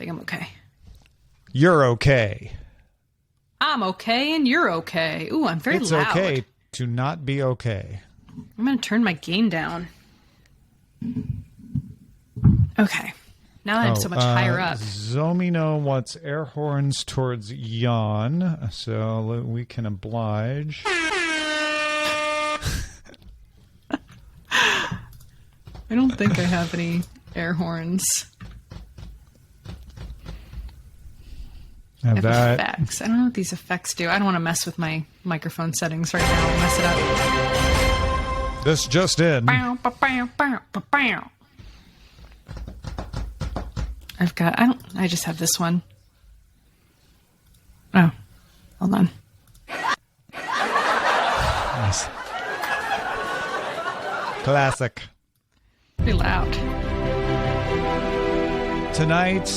think I'm okay. You're okay. I'm okay and you're okay. Ooh, I'm very loud. It's okay to not be okay. I'm going to turn my gain down. Okay. Now I'm so much higher up. Zomino wants air horns towards Jan, so we can oblige. I don't think I have any air horns. Have that. Effects. I don't know what these effects do. I don't want to mess with my microphone settings right now. I'll mess it up. This just in. I just have this one. Oh, hold on. Nice. Classic. Pretty loud. Tonight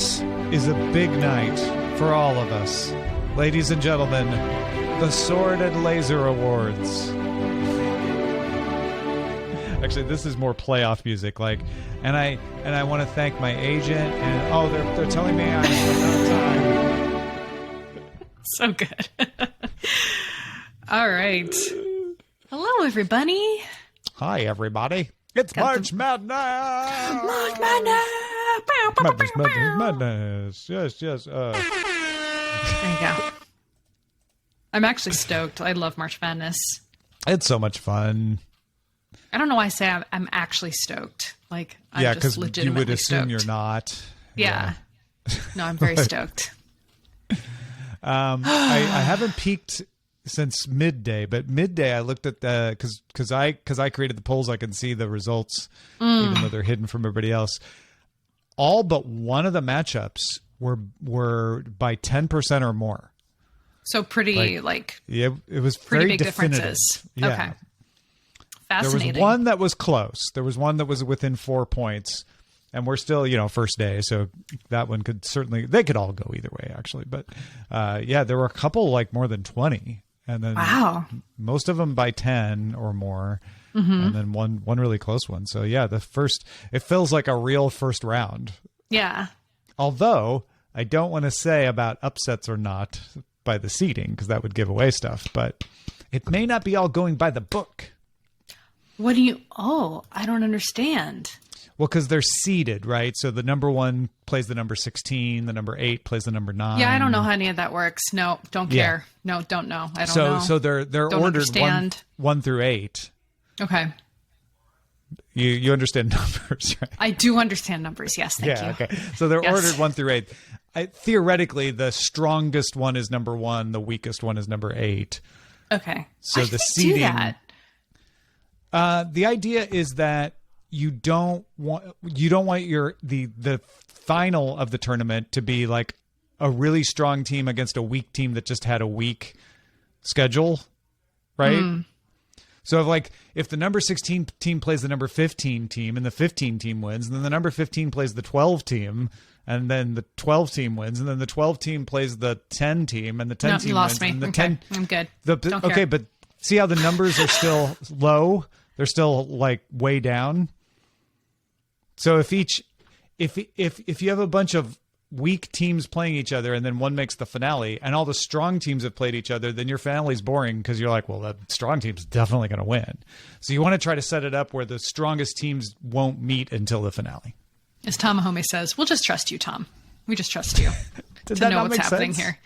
is a big night for all of us. Ladies and gentlemen, the Sword and Laser Awards. Actually, this is more playoff music, and I want to thank my agent. And they're telling me I'm out of time. So good. All right. Hello, everybody. Hi, everybody. It's March Madness. March Madness. Madness. Yes. There you go. I'm actually stoked. I love March Madness. It's so much fun. I don't know why I say I'm actually stoked. I'm because you would assume stoked. You're not. Yeah. No, I'm very stoked. I haven't peeked since midday, but midday I looked at the because I created the polls. I can see the results, even though they're hidden from everybody else. All but one of the matchups were by 10% or more. So pretty yeah, it was pretty very big definitive. differences. Yeah. Okay. Fascinating. There was one that was close. There was one that was within 4 points, and we're still, first day. So that one they could all go either way, actually. But there were a couple more than 20, and then most of them by 10 or more, and then one really close one. So yeah, it feels like a real first round. Yeah. Although I don't want to say about upsets or not by the seeding, because that would give away stuff, but it may not be all going by the book. What do you... Oh, I don't understand. Well, because they're seeded, right? So the number 1 plays the number 16, the number 8 plays the number 9. Yeah, I don't know how any of that works. No, don't care. No, don't know. I don't know. So they're don't ordered 1 through 8. Okay. You understand numbers, right? I do understand numbers, yes, thank you. Okay. So they're ordered 1 through 8. Theoretically, the strongest one is number 1, the weakest one is number 8. Okay. So the seeding... do that? The idea is that you don't want the final of the tournament to be like a really strong team against a weak team that just had a weak schedule, right? So if the number 16 team plays the number 15 team and the 15 team wins, and then the number 15 plays the 12 team, and then the 12 team wins, and then the 12 team plays the 10 team, and the 10 team you lost wins. me. And the okay. 10, I'm good. Don't care. But see how the numbers are still low? They're still way down. So if you have a bunch of weak teams playing each other and then one makes the finale and all the strong teams have played each other, then your finale's boring because you're like, well, that strong team's definitely going to win. So you want to try to set it up where the strongest teams won't meet until the finale. As Tom Mahomey says, we'll just trust you, Tom. We just trust you to know what's happening here.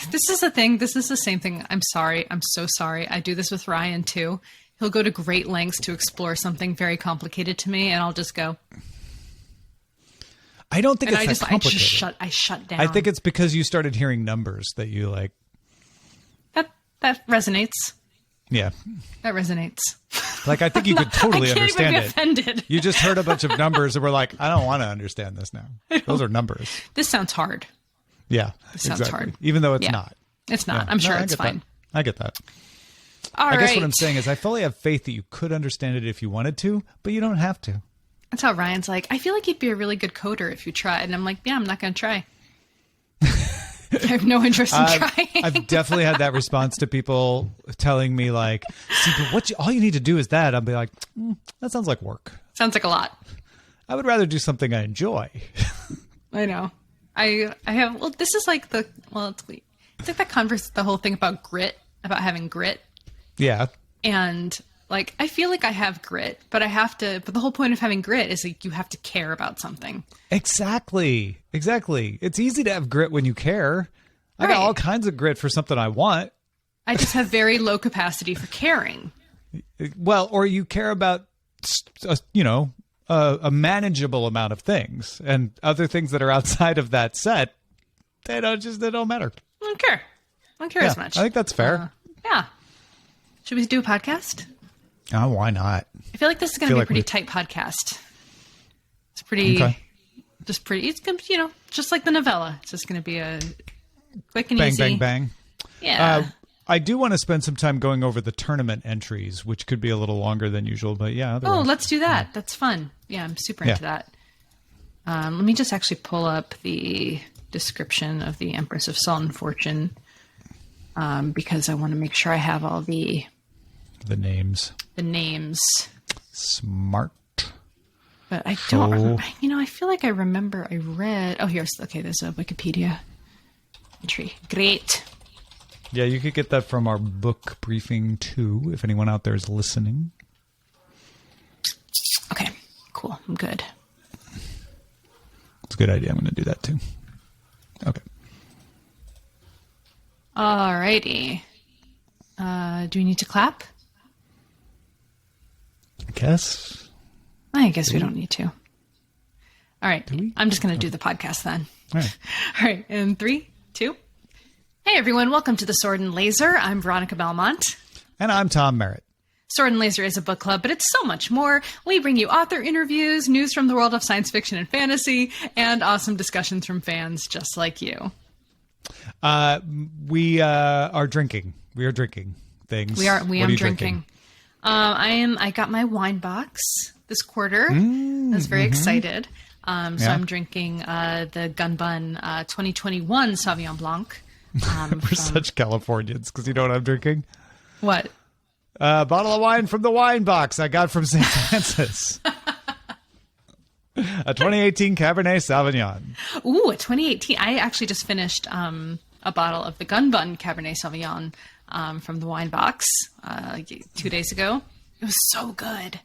This is the thing. This is the same thing. I'm sorry. I'm so sorry. I do this with Ryan too. He'll go to great lengths to explore something very complicated to me, and I'll just go. I don't think it's that complicated. I shut down. I think it's because you started hearing numbers that you like. That resonates. Yeah. That resonates. I think you could totally understand it. Offended. You just heard a bunch of numbers and were like, I don't want to understand this now. Those are numbers. This sounds hard. Yeah. This sounds hard. Even though it's not. It's not. Yeah. I'm sure it's fine. I get that. I guess what I'm saying is I fully have faith that you could understand it if you wanted to, but you don't have to. That's how Ryan's like, I feel like you'd be a really good coder if you tried. And I'm like, yeah, I'm not going to try. I have no interest in trying. I've definitely had that response to people telling me see, but all you need to do is that. I'll be like, that sounds like work. Sounds like a lot. I would rather do something I enjoy. I know. I have. Well, this is like it's like the whole thing about grit, about having grit. Yeah. And like, I feel like I have grit, but but the whole point of having grit is like you have to care about something. Exactly. It's easy to have grit when you care. I got all kinds of grit for something I want. I just have very low capacity for caring. Well, or you care about, a manageable amount of things, and other things that are outside of that set, they don't matter. I don't care as much. I think that's fair. Yeah. Should we do a podcast? Oh, why not? I feel like this is going to be a pretty tight podcast. It's pretty, it's going to, just like the novella. It's just going to be a quick and easy. Bang, bang, bang. Yeah. I do want to spend some time going over the tournament entries, which could be a little longer than usual, but yeah. Oh, let's do that. That's fun. Yeah, I'm super into that. Let me just actually pull up the description of the Empress of Salt and Fortune, because I want to make sure I have all the names. The names. Smart. But I don't remember. I feel like I remember I read. Oh, there's a Wikipedia entry. Great. Yeah, you could get that from our book briefing too, if anyone out there is listening. Okay, cool. I'm good. It's a good idea. I'm going to do that too. Okay. Alrighty. Do we need to clap? I guess we don't need to. All right. I'm just going to do the podcast then. All right. All right. In 3, 2. Hey, everyone. Welcome to the Sword and Laser. I'm Veronica Belmont. And I'm Tom Merritt. Sword and Laser is a book club, but it's so much more. We bring you author interviews, news from the world of science fiction and fantasy, and awesome discussions from fans just like you. We are drinking. We are drinking things. We are drinking. I got my wine box this quarter. I was very excited. So I'm drinking the Gun Bun 2021 Sauvignon Blanc. We're such Californians, because you know what I'm drinking? What? A bottle of wine from the wine box I got from St. Francis. A 2018 Cabernet Sauvignon. Ooh, a 2018. I actually just finished a bottle of the Gun Bun Cabernet Sauvignon from the wine box 2 days ago. It was so good.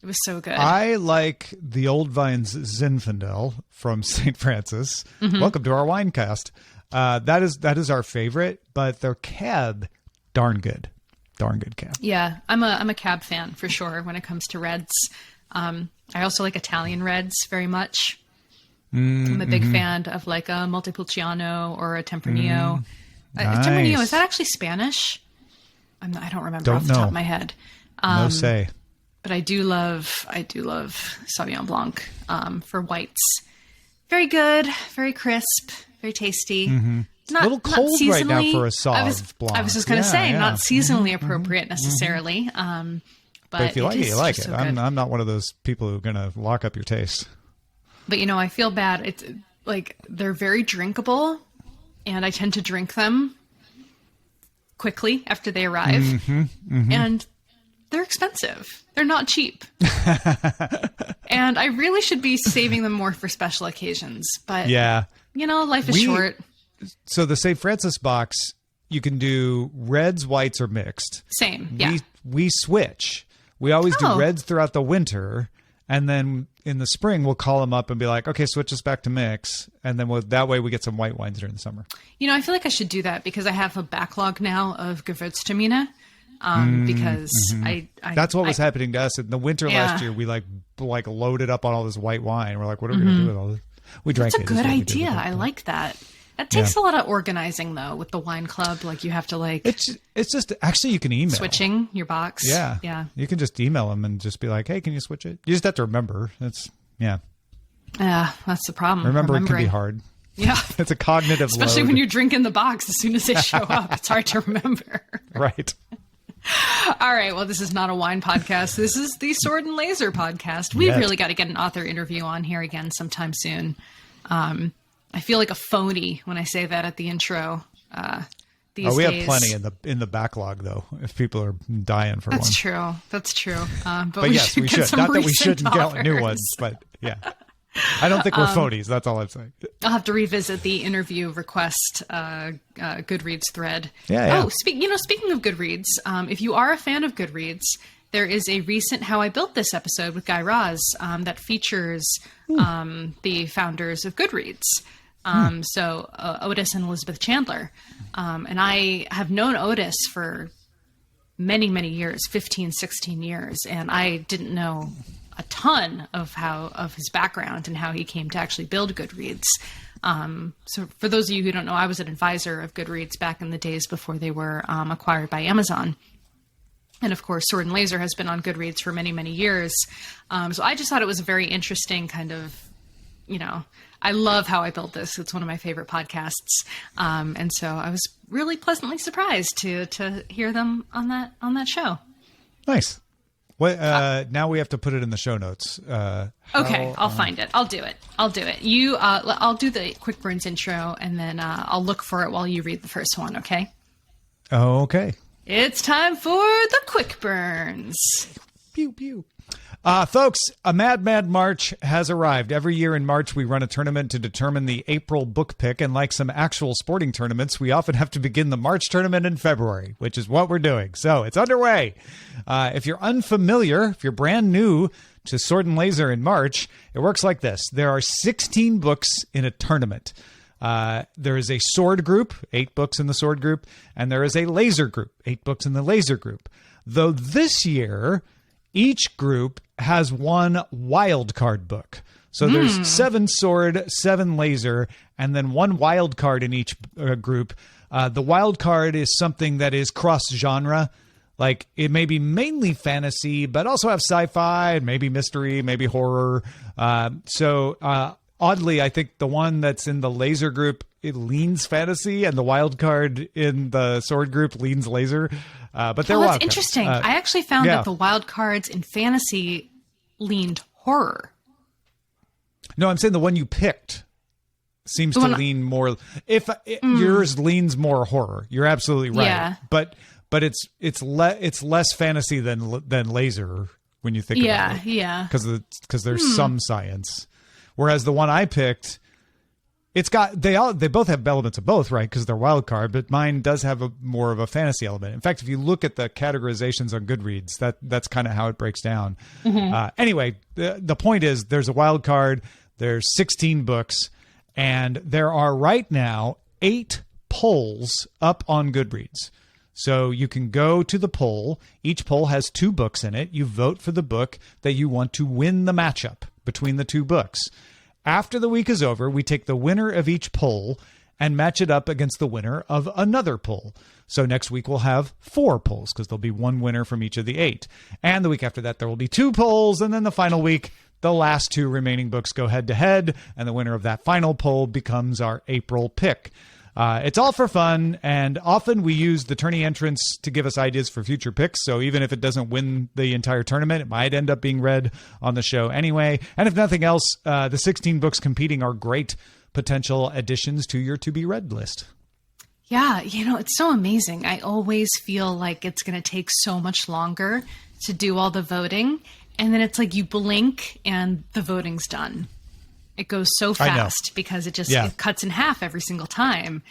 It was so good. I like the Old Vines Zinfandel from St. Francis. Welcome to our wine cast. That is our favorite, but their cab, darn good cab. Yeah, I'm a cab fan for sure when it comes to reds. I also like Italian reds very much. I'm a big fan of like a Montepulciano or a Tempranillo. Nice. Tempranillo, is that actually Spanish? I don't remember off the top of my head. No say. But I do love Sauvignon Blanc for whites. Very good, very crisp, very tasty. Not, a little cold right now for a Sauv Blanc. I was just going to say, not seasonally appropriate necessarily. But if you like it, you like it. So I'm not one of those people who are going to lock up your taste. But, I feel bad. It's like they're very drinkable, and I tend to drink them quickly after they arrive. And they're expensive. They're not cheap. And I really should be saving them more for special occasions. But, life is short. So the St. Francis box, you can do reds, whites, or mixed. Same, yeah. We switch. We always do reds throughout the winter. And then in the spring, we'll call them up and be like, okay, switch us back to mix. And then that way we get some white wines during the summer. I feel like I should do that because I have a backlog now of Gewürztraminer. Because that's what was happening to us in the winter last year. We like loaded up on all this white wine. We're like, what are we going to do with all this? We drank it. That's a good idea. I like that. It takes a lot of organizing though with the wine club. Like you have to it's just actually you can email switching your box. Yeah. You can just email them and just be like, hey, can you switch it? You just have to remember. That's the problem. Remembering can be hard. Yeah. It's a cognitive especially load. When you're drinking the box as soon as they show up. It's hard to remember. Right. All right. Well, this is not a wine podcast. This is the Sword and Laser podcast. We've really got to get an author interview on here again sometime soon. I feel like a phony when I say that at the intro. These days. We have plenty in the backlog though. If people are dying for one, that's true. That's true. But yes, we should. Not that we shouldn't get new ones, but yeah. I don't think we're phonies. That's all I'm saying. I'll have to revisit the interview request Goodreads thread. Yeah. Oh, speaking of Goodreads, if you are a fan of Goodreads, there is a recent How I Built This episode with Guy Raz that features the founders of Goodreads. So Otis and Elizabeth Chandler. And I have known Otis for many, many years, 15, 16 years. And I didn't know a ton of his background and how he came to actually build Goodreads. So for those of you who don't know, I was an advisor of Goodreads back in the days before they were acquired by Amazon. And of course, Sword and Laser has been on Goodreads for many, many years. So I just thought it was a very interesting kind of, I love How I Built This. It's one of my favorite podcasts. And so I was really pleasantly surprised to hear them on that show. Nice. Well, now we have to put it in the show notes. Okay, I'll find it. I'll do it. You, I'll do the Quick Burns intro, and then I'll look for it while you read the first one, okay? Okay. It's time for the Quick Burns. Pew, pew. Folks, a Mad March has arrived. Every year in March, we run a tournament to determine the April book pick. And like some actual sporting tournaments, we often have to begin the March tournament in February, which is what we're doing. So it's underway. If you're unfamiliar, if you're brand new to Sword and Laser in March, it works like this. There are 16 books in a tournament. There is a sword group, 8 books in the sword group, and there is a laser group, 8 books in the laser group. Though this year, each group has one wild card book. So there's 7 sword, 7 laser, and then 1 wild card in each group. The wild card is something that is cross-genre. Like, it may be mainly fantasy, but also have sci-fi, maybe mystery, maybe horror. Oddly, I think the one that's in the laser group, it leans fantasy, and the wild card in the sword group leans laser. But they're wild cards. That's interesting. I actually found that the wild cards in fantasy leaned horror. No, I'm saying the one you picked seems to lean more. Yours leans more horror, you're absolutely right. Yeah. But it's less fantasy than laser when you think about it. Yeah. Because there's some science. Whereas the one I picked, it's got they both have elements of both, right? Because they're wild card, but mine does have more of a fantasy element. In fact, if you look at the categorizations on Goodreads, that's kind of how it breaks down. Anyway, the point is, there's a wild card. There's 16 books, and there are right now 8 polls up on Goodreads. So you can go to the poll. Each poll has 2 books in it. You vote for the book that you want to win the matchup between the 2 books. After the week is over, we take the winner of each poll and match it up against the winner of another poll. So next week we'll have 4 polls because there'll be 1 winner from each of the 8. And the week after that, there will be 2 polls. And then the final week, the last 2 remaining books go head to head. And the winner of that final poll becomes our April pick. It's all for fun, and often we use the tourney entrants to give us ideas for future picks, so even if it doesn't win the entire tournament, it might end up being read on the show anyway. And if nothing else, the 16 books competing are great potential additions to your to-be-read list. Yeah, it's so amazing. I always feel like it's going to take so much longer to do all the voting, and then it's like you blink and the voting's done. It goes so fast because it it cuts in half every single time.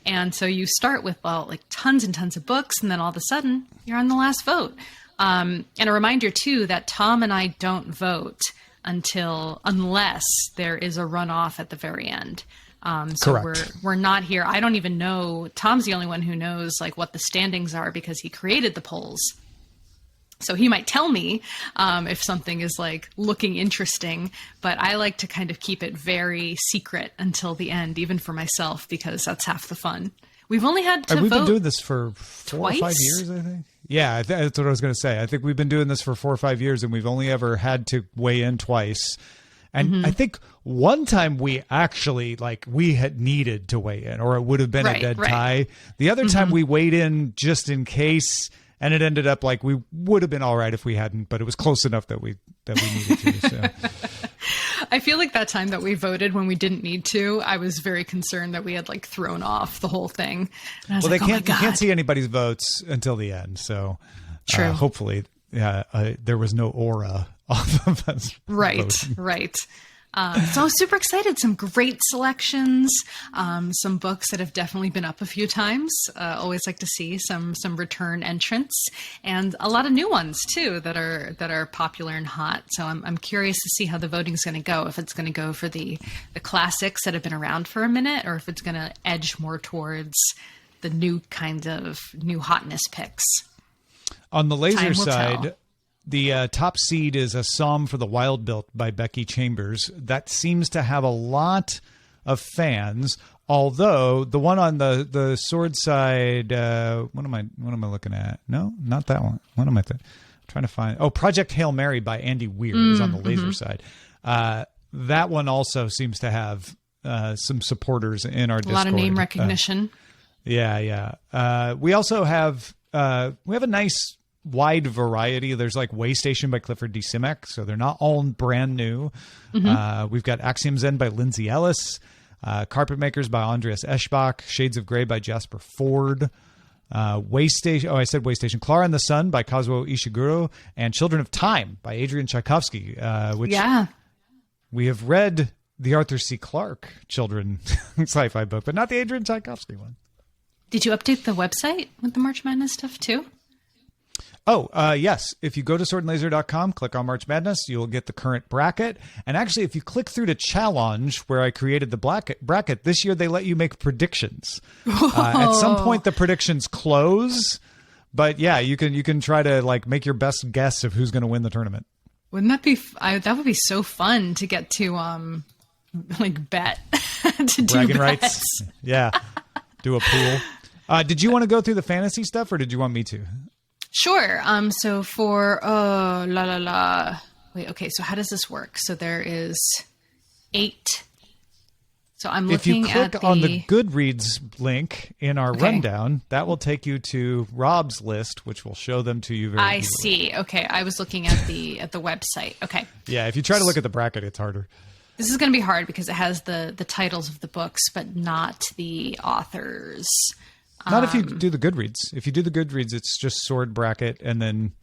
And so you start with, tons and tons of books, and then all of a sudden you're on the last vote. And a reminder, too, that Tom and I don't vote unless there is a runoff at the very end. So we're not here. I don't even know. Tom's the only one who knows what the standings are because he created the polls. So he might tell me if something is looking interesting, but I like to kind of keep it very secret until the end, even for myself, because that's half the fun. We've only had to vote. We've been doing this for 4 twice? or 5 years, I think. Yeah, that's what I was going to say. I think we've been doing this for 4 or 5 years, and we've only ever had to weigh in twice. And I think one time we actually we had needed to weigh in, or it would have been a dead tie. The other time we weighed in just in case. And it ended up we would have been all right if we hadn't, but it was close enough that we needed to. So. I feel like that time that we voted when we didn't need to, I was very concerned that we had thrown off the whole thing. And I was you can't see anybody's votes until the end. So hopefully there was no aura off of us. Right. So I was super excited. Some great selections, some books that have definitely been up a few times. Always like to see some return entrants, and a lot of new ones too that are popular and hot. So I'm curious to see how the voting's going to go. If it's going to go for the classics that have been around for a minute, or if it's going to edge more towards the new kind of new hotness picks. On the laser side, the top seed is A Psalm for the Wild Built by Becky Chambers. That seems to have a lot of fans, although the one on the sword side, what am I looking at? No, not that one. What am I trying to find? Oh, Project Hail Mary by Andy Weir is on the laser side. That one also seems to have some supporters in our Discord. A lot of name recognition. Yeah. We also have a nice wide variety. There's like Waystation by Clifford D. Simek, so they're not all brand new. We've got Axiom Zen by Lindsay Ellis, Carpet Makers by Andreas Eschbach, Shades of Grey by Jasper Ford, Waystation. Oh, I said Waystation. Clara and the Sun by Kazuo Ishiguro, and Children of Time by Adrian Tchaikovsky, which we have read the Arthur C. Clarke children sci-fi book, but not the Adrian Tchaikovsky one. Did you update the website with the March Madness stuff too? Oh, yes. If you go to swordandlaser.com, click on March Madness, you'll get the current bracket. And actually, if you click through to Challenge, where I created the bracket, this year they let you make predictions. At some point, the predictions close. But yeah, you can try to like make your best guess of who's going to win the tournament. Wouldn't that be? That would be so fun to get to like bet to do bragging bets. Rights. Yeah, do a pool. Did you want to go through the fantasy stuff, or did you want me to? Sure. So for wait, okay, so how does this work? So there is 8. So I'm looking at if you click on the Goodreads link in our rundown, that will take you to Rob's list, which will show them to you very easily. See. Okay. I was looking at the website. Okay. Yeah, if you try to look at the bracket, it's harder. This is going to be hard because it has the titles of the books, but not the authors. Not if you do the Goodreads. If you do the Goodreads, it's just sword bracket, and then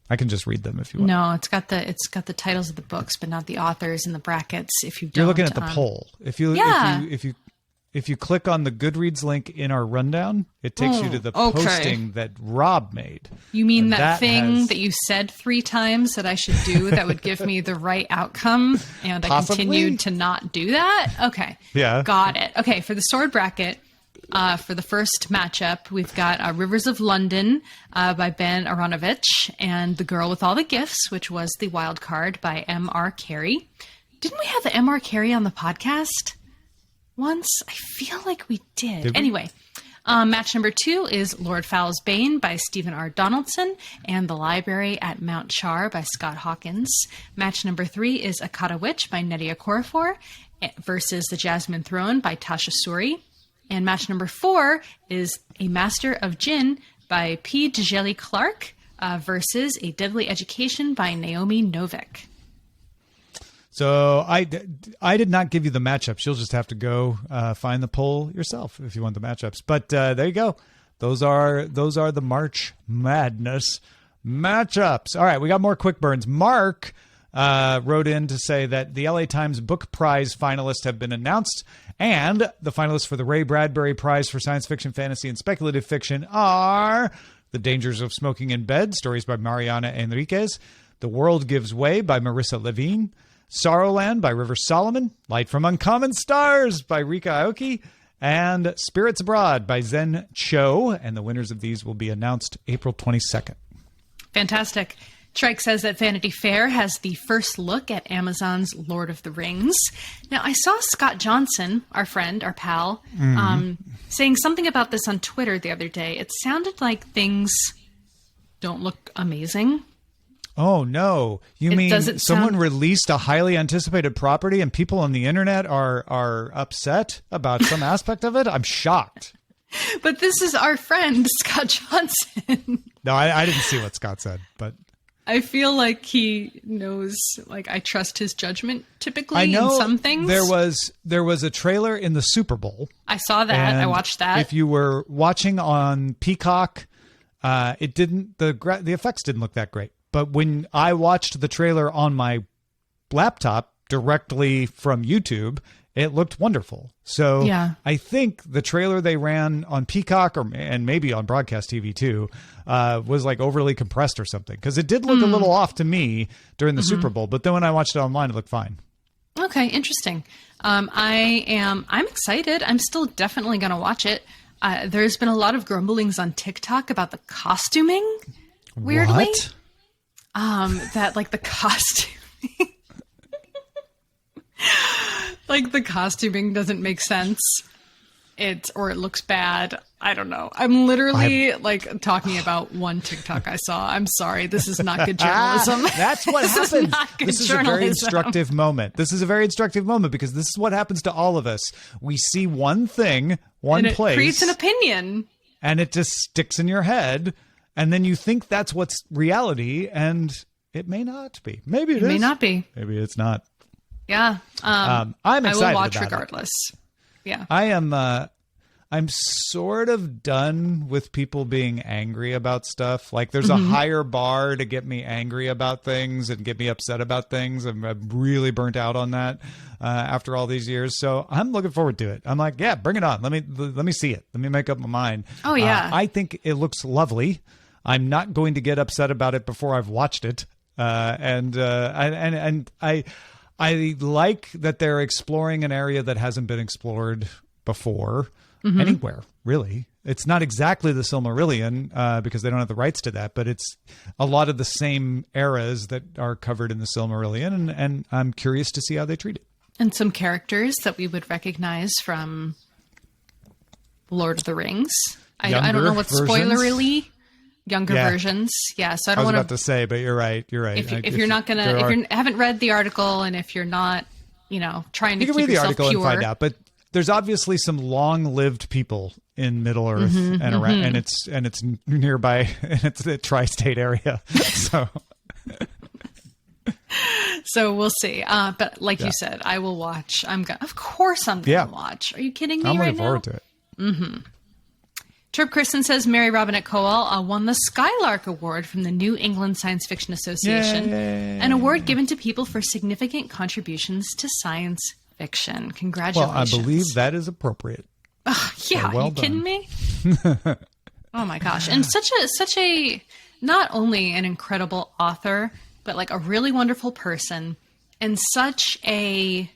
I can just read them if you want. No, it's got the titles of the books, but not the authors and the brackets. If you don't, you're looking at the poll. If you click on the Goodreads link in our rundown, it takes you to the posting that Rob made. You mean that thing that you said 3 times that I should do that would give me the right outcome, and I continued to not do that? Okay. Yeah. Got it. Okay, for the sword bracket. For the first matchup, we've got Rivers of London by Ben Aronovich and The Girl with All the Gifts, which was the wild card by M.R. Carey. Didn't we have M.R. Carey on the podcast once? I feel like we did. Anyway, match number 2 is Lord Fowl's Bane by Stephen R. Donaldson and The Library at Mount Char by Scott Hawkins. Match number 3 is Akata Witch by Nydia Okorafor versus The Jasmine Throne by Tasha Suri. And match number 4 is A Master of Jinn by P. Djeli Clark versus A Deadly Education by Naomi Novik. So I did not give you the matchups. You'll just have to go find the poll yourself if you want the matchups. But there you go. Those are the March Madness matchups. All right, we got more quick burns. Mark wrote in to say that the LA Times Book Prize finalists have been announced, and the finalists for the Ray Bradbury Prize for Science Fiction, Fantasy, and Speculative Fiction are The Dangers of Smoking in Bed, stories by Mariana Enriquez, The World Gives Way by Marissa Levine, Sorrowland by River Solomon, Light from Uncommon Stars by Rika Aoki, and Spirits Abroad by Zen Cho, and the winners of these will be announced April 22nd. Fantastic. Trike says that Vanity Fair has the first look at Amazon's Lord of the Rings. Now, I saw Scott Johnson, our friend, our pal, saying something about this on Twitter the other day. It sounded like things don't look amazing. Oh, no. You mean someone released a highly anticipated property and people on the internet are upset about some aspect of it? I'm shocked. But this is our friend, Scott Johnson. No, I didn't see what Scott said, but I feel like he knows, like, I trust his judgment typically in some things. There was a trailer in the Super Bowl. I saw that. I watched that. If you were watching on Peacock, the effects didn't look that great. But when I watched the trailer on my laptop, directly from YouTube, it looked wonderful. So yeah. I think the trailer they ran on Peacock and maybe on broadcast TV too was like overly compressed or something, because it did look a little off to me during the Super Bowl. But then when I watched it online, it looked fine. Okay, interesting. I'm excited. I'm still definitely going to watch it. There's been a lot of grumblings on TikTok about the costuming. Weirdly, what? That like the costuming. Like the costuming doesn't make sense. It looks bad. I don't know. I'm literally like talking about one TikTok I saw. I'm sorry. This is not good journalism. That's what happens. This is a very instructive moment. This is a very instructive moment because this is what happens to all of us. We see one thing, one place. It creates an opinion. And it just sticks in your head. And then you think that's what's reality. And it may not be. Maybe it is. It may not be. Maybe it's not. Yeah. I'm excited I will watch about regardless. Yeah. I am. I'm sort of done with people being angry about stuff. Like there's a higher bar to get me angry about things and get me upset about things. I'm really burnt out on that after all these years. So I'm looking forward to it. I'm like, yeah, bring it on. Let me see it. Let me make up my mind. Oh yeah. I think it looks lovely. I'm not going to get upset about it before I've watched it. And I like that they're exploring an area that hasn't been explored before anywhere, really. It's not exactly the Silmarillion because they don't have the rights to that, but it's a lot of the same eras that are covered in the Silmarillion, and I'm curious to see how they treat it. And some characters that we would recognize from Lord of the Rings. I don't know what spoilerly. Younger versions. Yeah. So I don't want to. I was about to say, but you're right. You're right. If you're not going to, if you haven't read the article and if you're not, trying to keep yourself pure. You can read the article and find out, but there's obviously some long-lived people in Middle Earth and around, and it's nearby, and it's the tri-state area. So we'll see. But like you said, I will watch. Of course I'm going to watch. Are you kidding me? I'm right looking forward to it. Mm-hmm. Trip Kristen says Mary Robinette Kowal won the Skylark Award from the New England Science Fiction Association, an award given to people for significant contributions to science fiction. Congratulations. Well, I believe that is appropriate. Yeah, so are you kidding me? Oh my gosh. And such a not only an incredible author, but like a really wonderful person and such a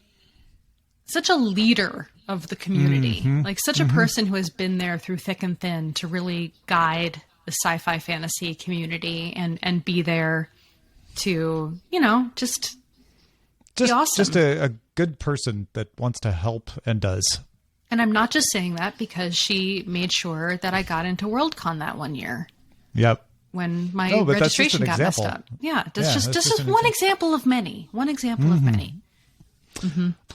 leader of the community, like such a person who has been there through thick and thin to really guide the sci-fi fantasy community and be there to, just be awesome. Just a good person that wants to help and does. And I'm not just saying that because she made sure that I got into Worldcon that one year. Yep. When my registration got messed up. Yeah. This is one example of many. One example of many.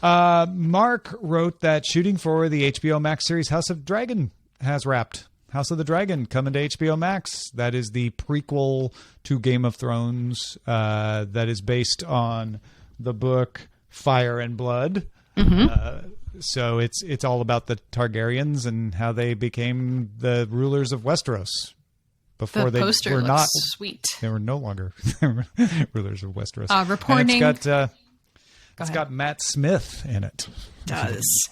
Mark wrote that shooting for the HBO Max series House of Dragon has wrapped. House of the Dragon coming to HBO Max. That is the prequel to Game of Thrones that is based on the book Fire and Blood. So it's all about the Targaryens and how they became the rulers of Westeros. Before they were not sweet. They were no longer rulers of Westeros. Reporting. It's got Matt Smith in it. It does.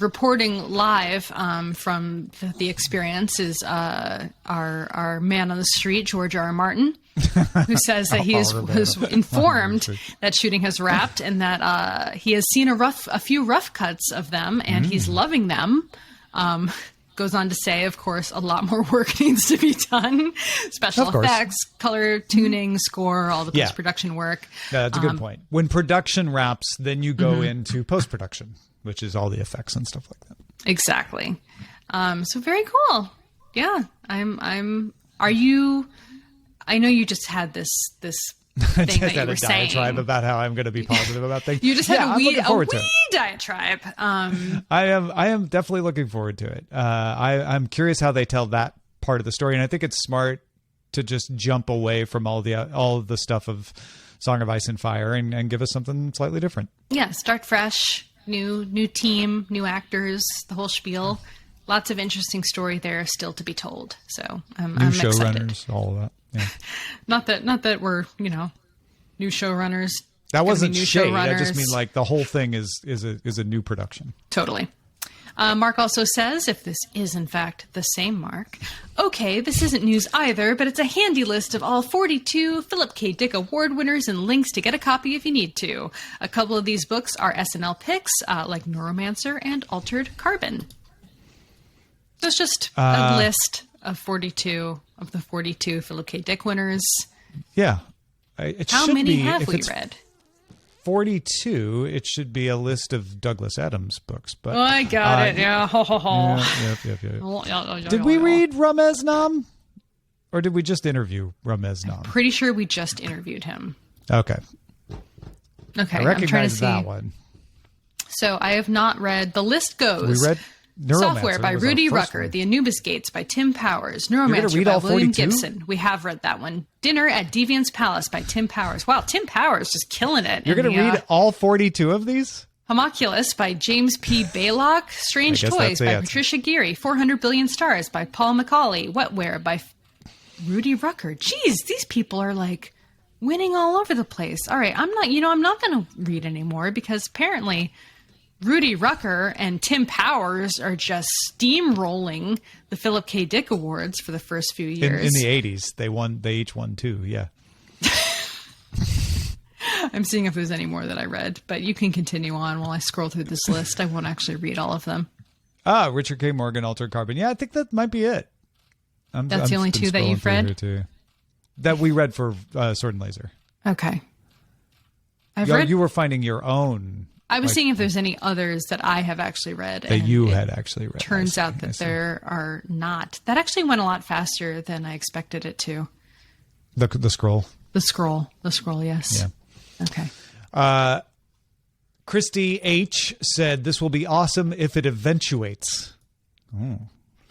Reporting live from the experience is our man on the street, George R. R. Martin, who says that he was informed that shooting has wrapped and that he has seen a few rough cuts of them and he's loving them. Goes on to say, of course, a lot more work needs to be done. Special effects, color tuning, score, all the post-production work. That's a good point. When production wraps, then you go into post-production, which is all the effects and stuff like that. Exactly. So very cool. Yeah. Are you, I know you just had this thing that you were saying. Diatribe about how I'm going to be positive about things. You just had a wee diatribe. I am definitely looking forward to it. I'm curious how they tell that part of the story, and I think it's smart to just jump away from all of the stuff of Song of Ice and Fire and give us something slightly different. Yeah, start fresh, new team, new actors, the whole spiel. Lots of interesting story there still to be told. So I'm excited. Showrunners, all of that. Yeah. Not that we're, new showrunners That wasn't new shade. I showrunners. just mean like the whole thing is a new production. Totally. Mark also says, if this is in fact the same Mark, okay, this isn't news either, but it's a handy list of all 42 Philip K. Dick Award winners and links to get a copy if you need to. A couple of these books are SNL picks, like Neuromancer and Altered Carbon. So it's just a list of 42 of the 42 Philip K. Dick winners. Yeah. How many have we read? 42, it should be a list of Douglas Adams books. But I got it. Yeah. Ho, ho, ho. Yep. Did we read Ramez Nam? Or did we just interview Ramez Nam? Pretty sure we just interviewed him. Okay. Okay. I recognize I'm trying to see. that one. So I have not read. The list goes. We read Neuromancer. Software by Rudy Rucker, The Anubis Gates by Tim Powers, Neuromancer by William Gibson. We have read that one. Dinner at Deviant's Palace by Tim Powers. Wow, Tim Powers just killing it. You're going to read all 42 of these? Homunculus by James P. Baylock, Strange Toys by Patricia Geary, 400 Billion Stars by Paul Macaulay, Wetware by Rudy Rucker. Jeez, these people are like winning all over the place. All right, I'm not going to read anymore because apparently Rudy Rucker and Tim Powers are just steamrolling the Philip K. Dick Awards for the first few years. In the 80s, they each won 2, yeah. I'm seeing if there's any more that I read, but you can continue on while I scroll through this list. I won't actually read all of them. Richard K. Morgan, Altered Carbon. Yeah, I think that might be it. That's the only 2 that you've read? That we read for Sword and Laser. Okay. You were finding your own. I was seeing if there's any others that I have actually read. That you had actually read. Turns out that there are not. That actually went a lot faster than I expected it to. The scroll. The scroll, yes. Yeah. Okay. Christy H. said, this will be awesome if it eventuates.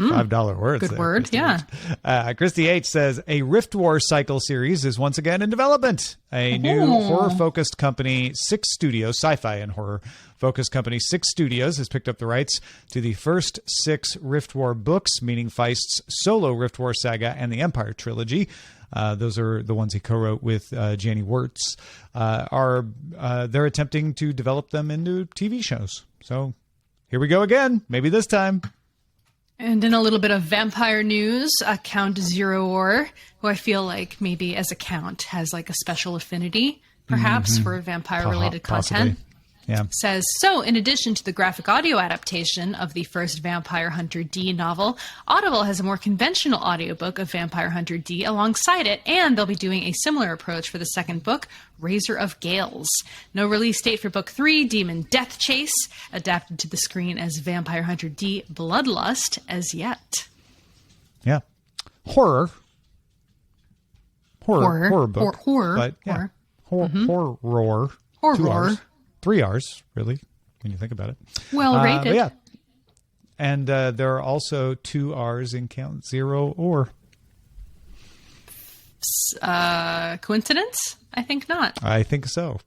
$5 words. Good there, word, Christy yeah. H. Christy H. says, a Rift War cycle series is once again in development. A new horror-focused company, sci-fi and horror-focused company, Six Studios, has picked up the rights to the first 6 Rift War books, meaning Feist's solo Rift War saga and the Empire trilogy. Those are the ones he co-wrote with Janie Wirtz. They're attempting to develop them into TV shows. So here we go again. Maybe this time. And in a little bit of vampire news, Count Zero, who I feel like maybe as a count has like a special affinity, perhaps, for vampire-related content, says, so in addition to the graphic audio adaptation of the first Vampire Hunter D novel, Audible has a more conventional audiobook of Vampire Hunter D alongside it, and they'll be doing a similar approach for the second book, Razor of Gales. No release date for Book 3, Demon Death Chase, adapted to the screen as Vampire Hunter D Bloodlust as yet. Yeah. Horror book. Horror. But, yeah. Horror. Horror. 2 R's. 3 R's, really, when you think about it. Well rated. Yeah. And there are also 2 R's in Count Zero. Coincidence? I think not. I think so.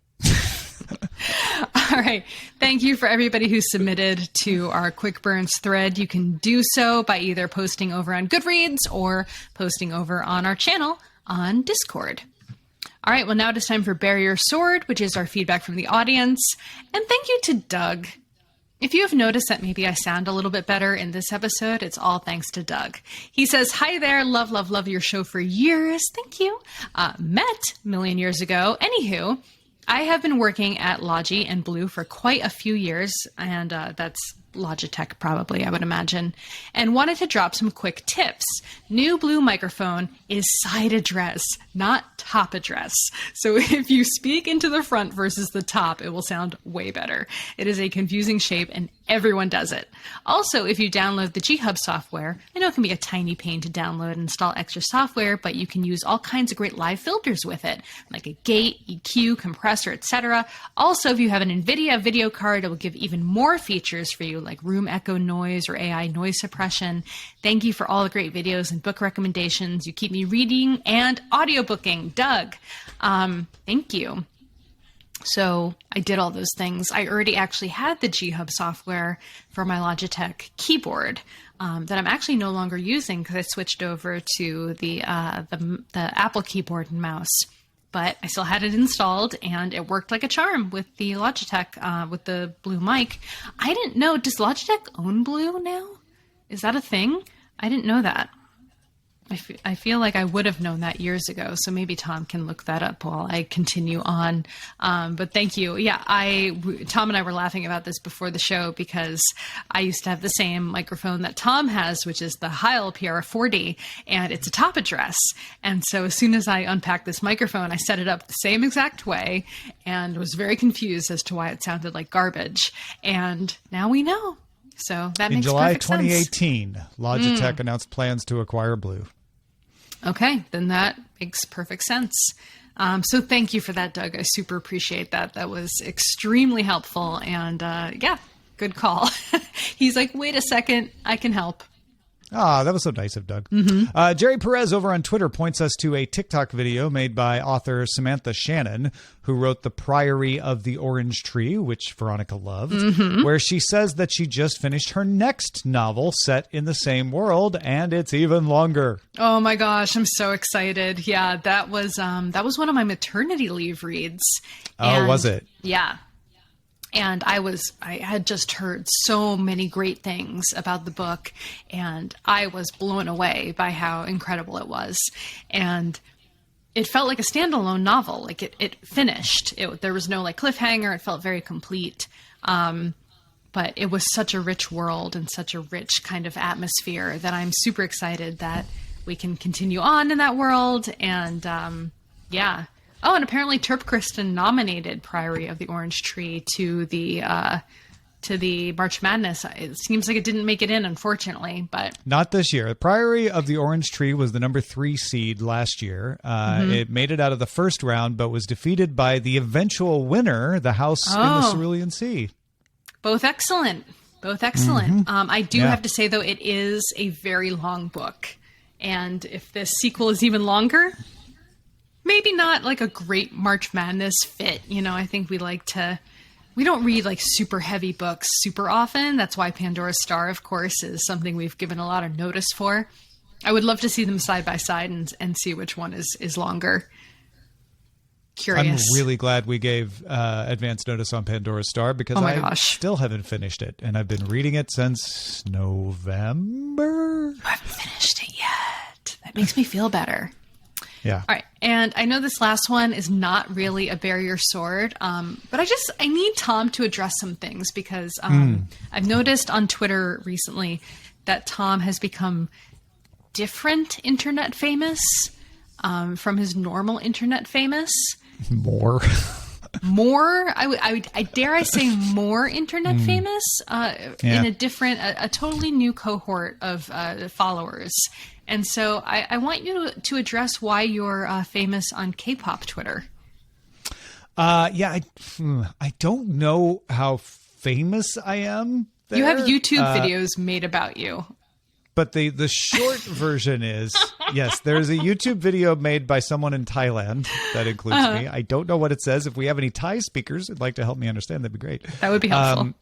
All right. Thank you for everybody who submitted to our Quick Burns thread. You can do so by either posting over on Goodreads or posting over on our channel on Discord. All right, well, now it is time for Barrier Sword, which is our feedback from the audience. And thank you to Doug. If you have noticed that maybe I sound a little bit better in this episode, it's all thanks to Doug. He says, hi there, love your show for years. Thank you. Met a million years ago. Anywho, I have been working at Logi and Blue for quite a few years, and that's Logitech probably, I would imagine, and wanted to drop some quick tips. New Blue microphone is side address, not top address. So if you speak into the front versus the top, it will sound way better. It is a confusing shape and everyone does it. Also, if you download the G-Hub software, I know it can be a tiny pain to download and install extra software, but you can use all kinds of great live filters with it, like a gate, EQ, compressor, etc. Also, if you have an NVIDIA video card, it will give even more features for you, like room echo noise or AI noise suppression. Thank you for all the great videos and book recommendations. You keep me reading and audiobooking. Doug, thank you. So I did all those things. I already actually had the G-Hub software for my Logitech keyboard that I'm actually no longer using because I switched over to the Apple keyboard and mouse. but I still had it installed and it worked like a charm with the Logitech, with the Blue mic. I didn't know, does Logitech own Blue now? Is that a thing? I didn't know that. I feel like I would have known that years ago, so maybe Tom can look that up while I continue on. But thank you. Yeah, Tom and I were laughing about this before the show because I used to have the same microphone that Tom has, which is the Heil PR40, and it's a top address. And so as soon as I unpacked this microphone, I set it up the same exact way and was very confused as to why it sounded like garbage. And now we know. So that makes perfect sense. In July 2018, Logitech announced plans to acquire Blue. Okay, then that makes perfect sense. So thank you for that, Doug. I super appreciate that. That was extremely helpful. And yeah, good call. He's like, wait a second, I can help. Ah, that was so nice of Doug. Jerry Perez over on Twitter points us to a TikTok video made by author Samantha Shannon, who wrote The Priory of the Orange Tree, which Veronica loved, where she says that she just finished her next novel set in the same world, and it's even longer. Oh my gosh, I'm so excited. Yeah, that was one of my maternity leave reads. Oh, was it? Yeah. And I had just heard so many great things about the book, and I was blown away by how incredible it was. And it felt like a standalone novel. Like it finished. There was no like cliffhanger. It felt very complete. But it was such a rich world and such a rich kind of atmosphere that I'm super excited that we can continue on in that world. And yeah. Oh, and apparently Terp Kristen nominated Priory of the Orange Tree to the March Madness. It seems like it didn't make it in, unfortunately, but not this year. Priory of the Orange Tree was the number 3 seed last year. It made it out of the first round, but was defeated by the eventual winner, The House in the Cerulean Sea. Both excellent. I do have to say, though, it is a very long book, and if this sequel is even longer, maybe not like a great March Madness fit. You know, I think we don't read like super heavy books super often. That's why Pandora's Star, of course, is something we've given a lot of notice for. I would love to see them side by side and see which one is longer. Curious. I'm really glad we gave advance notice on Pandora's Star because I still haven't finished it. And I've been reading it since November. I haven't finished it yet. That makes me feel better. Yeah. All right. And I know this last one is not really a barrier sword, but I need Tom to address some things because I've noticed on Twitter recently that Tom has become different internet famous from his normal internet famous. More? I dare I say more internet famous in a different, a totally new cohort of followers. And so I want you to address why you're famous on K-pop Twitter. Yeah, I don't know how famous I am there. You have YouTube videos made about you. But the short version is, yes, there's a YouTube video made by someone in Thailand that includes me. I don't know what it says. If we have any Thai speakers who'd like to help me understand, that'd be great. That would be helpful.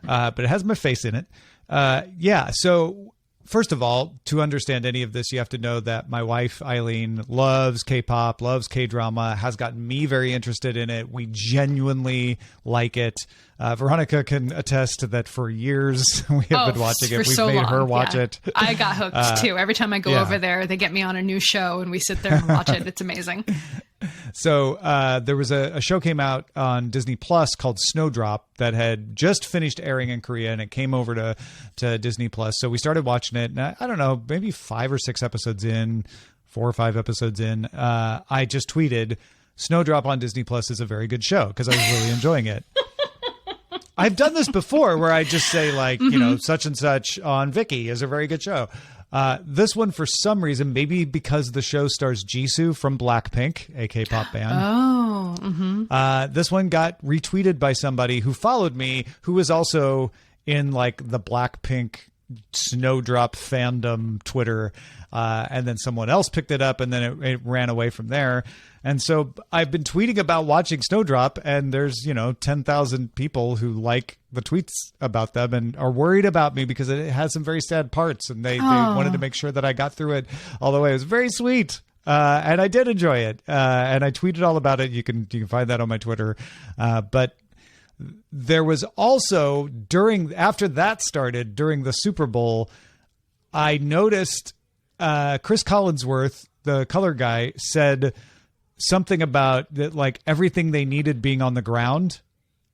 But it has my face in it. Yeah, so first of all, to understand any of this, you have to know that my wife, Eileen, loves K-pop, loves K-drama, has gotten me very interested in it. We genuinely like it. Veronica can attest that for years we have been watching it. We've made her watch it. I got hooked too. Every time I go over there, they get me on a new show and we sit there and watch it. It's amazing. So there was a show came out on Disney Plus called Snowdrop that had just finished airing in Korea, and it came over to Disney Plus. So we started watching it, and I don't know, maybe 5 or 6 episodes in, 4 or 5 episodes in, I just tweeted, Snowdrop on Disney Plus is a very good show, because I was really enjoying it. I've done this before where I just say like, you know, such and such on Viki is a very good show. This one, for some reason, maybe because the show stars Jisoo from Blackpink, a K-pop band. This one got retweeted by somebody who followed me, who was also in like the Blackpink Snowdrop fandom Twitter. And then someone else picked it up, and then it ran away from there. And so I've been tweeting about watching Snowdrop, and there's, 10,000 people who like the tweets about them and are worried about me because it has some very sad parts, and they wanted to make sure that I got through it all the way. It was very sweet. And I did enjoy it. And I tweeted all about it. You can find that on my Twitter. But there was also after that started, during the Super Bowl, I noticed Chris Collinsworth, the color guy, said something about that, like everything they needed being on the ground.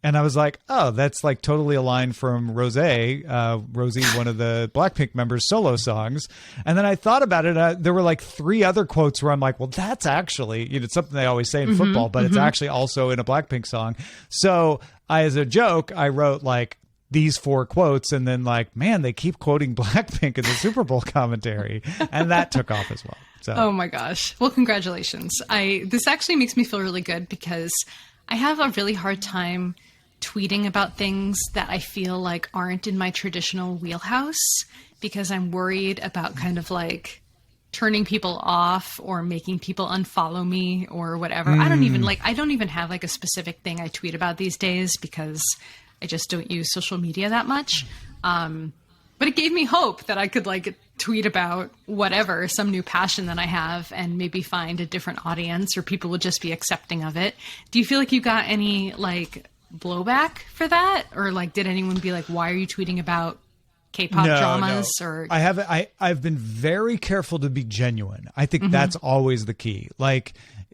And I was like, oh, that's like totally a line from Rosie, one of the Blackpink members' solo songs. And then I thought about it. There were like 3 other quotes where I'm like, well, that's actually, it's something they always say in football, but it's actually also in a Blackpink song. So as a joke, I wrote like these 4 quotes and then like, man, they keep quoting Blackpink in the Super Bowl commentary. And that took off as well. So. Oh my gosh. Well, congratulations. This actually makes me feel really good because I have a really hard time tweeting about things that I feel like aren't in my traditional wheelhouse because I'm worried about kind of like turning people off or making people unfollow me or whatever. I don't even have like a specific thing I tweet about these days because I just don't use social media that much. But it gave me hope that I could like tweet about whatever, some new passion that I have and maybe find a different audience or people will just be accepting of it. Do you feel like you got any like blowback for that? Or like, did anyone be like, why are you tweeting about K-pop dramas? No. Or I've been very careful to be genuine. I think that's always the key. Like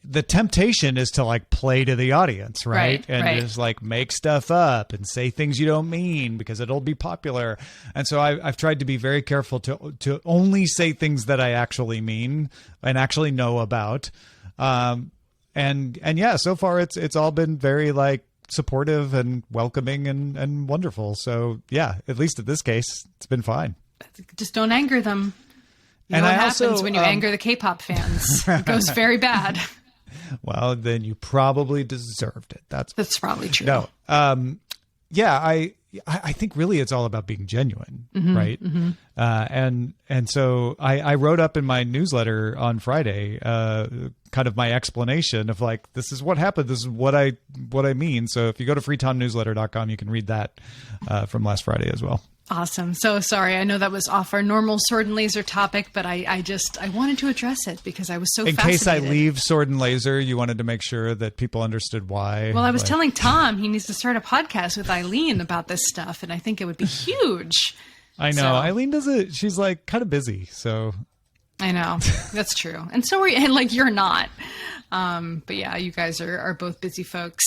the temptation is to like play to the audience, right? And just like make stuff up and say things you don't mean because it'll be popular. And so I've tried to be very careful to only say things that I actually mean and actually know about. And yeah, so far it's all been very like supportive and welcoming and wonderful. So yeah, at least in this case, it's been fine. Just don't anger them. You know what happens when you anger the K-pop fans. It goes very bad. Well, then you probably deserved it. That's probably true. No. Yeah, I think really it's all about being genuine, right? And so I wrote up in my newsletter on Friday, kind of my explanation of like, this is what happened. This is what I mean. So if you go to freetomnewsletter.com, you can read that from last Friday as well. Awesome. So sorry. I know that was off our normal sword and laser topic, but I wanted to address it because I was so fascinated. In case I leave sword and laser, you wanted to make sure that people understood why. Well, I was telling Tom he needs to start a podcast with Eileen about this stuff, and I think it would be huge. I know. So, Eileen does it. She's like kind of busy. So I know. That's true. And so are you, and like you're not. But yeah, you guys are both busy folks.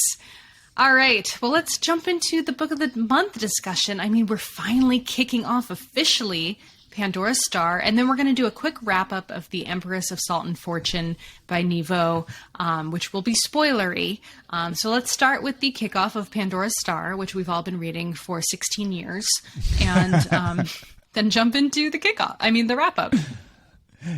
All right. Well, let's jump into the book of the month discussion. I mean, we're finally kicking off officially Pandora's Star, and then we're going to do a quick wrap up of The Empress of Salt and Fortune by Nghi Vo, which will be spoilery. So let's start with the kickoff of Pandora's Star, which we've all been reading for 16 years, and then jump into the wrap up.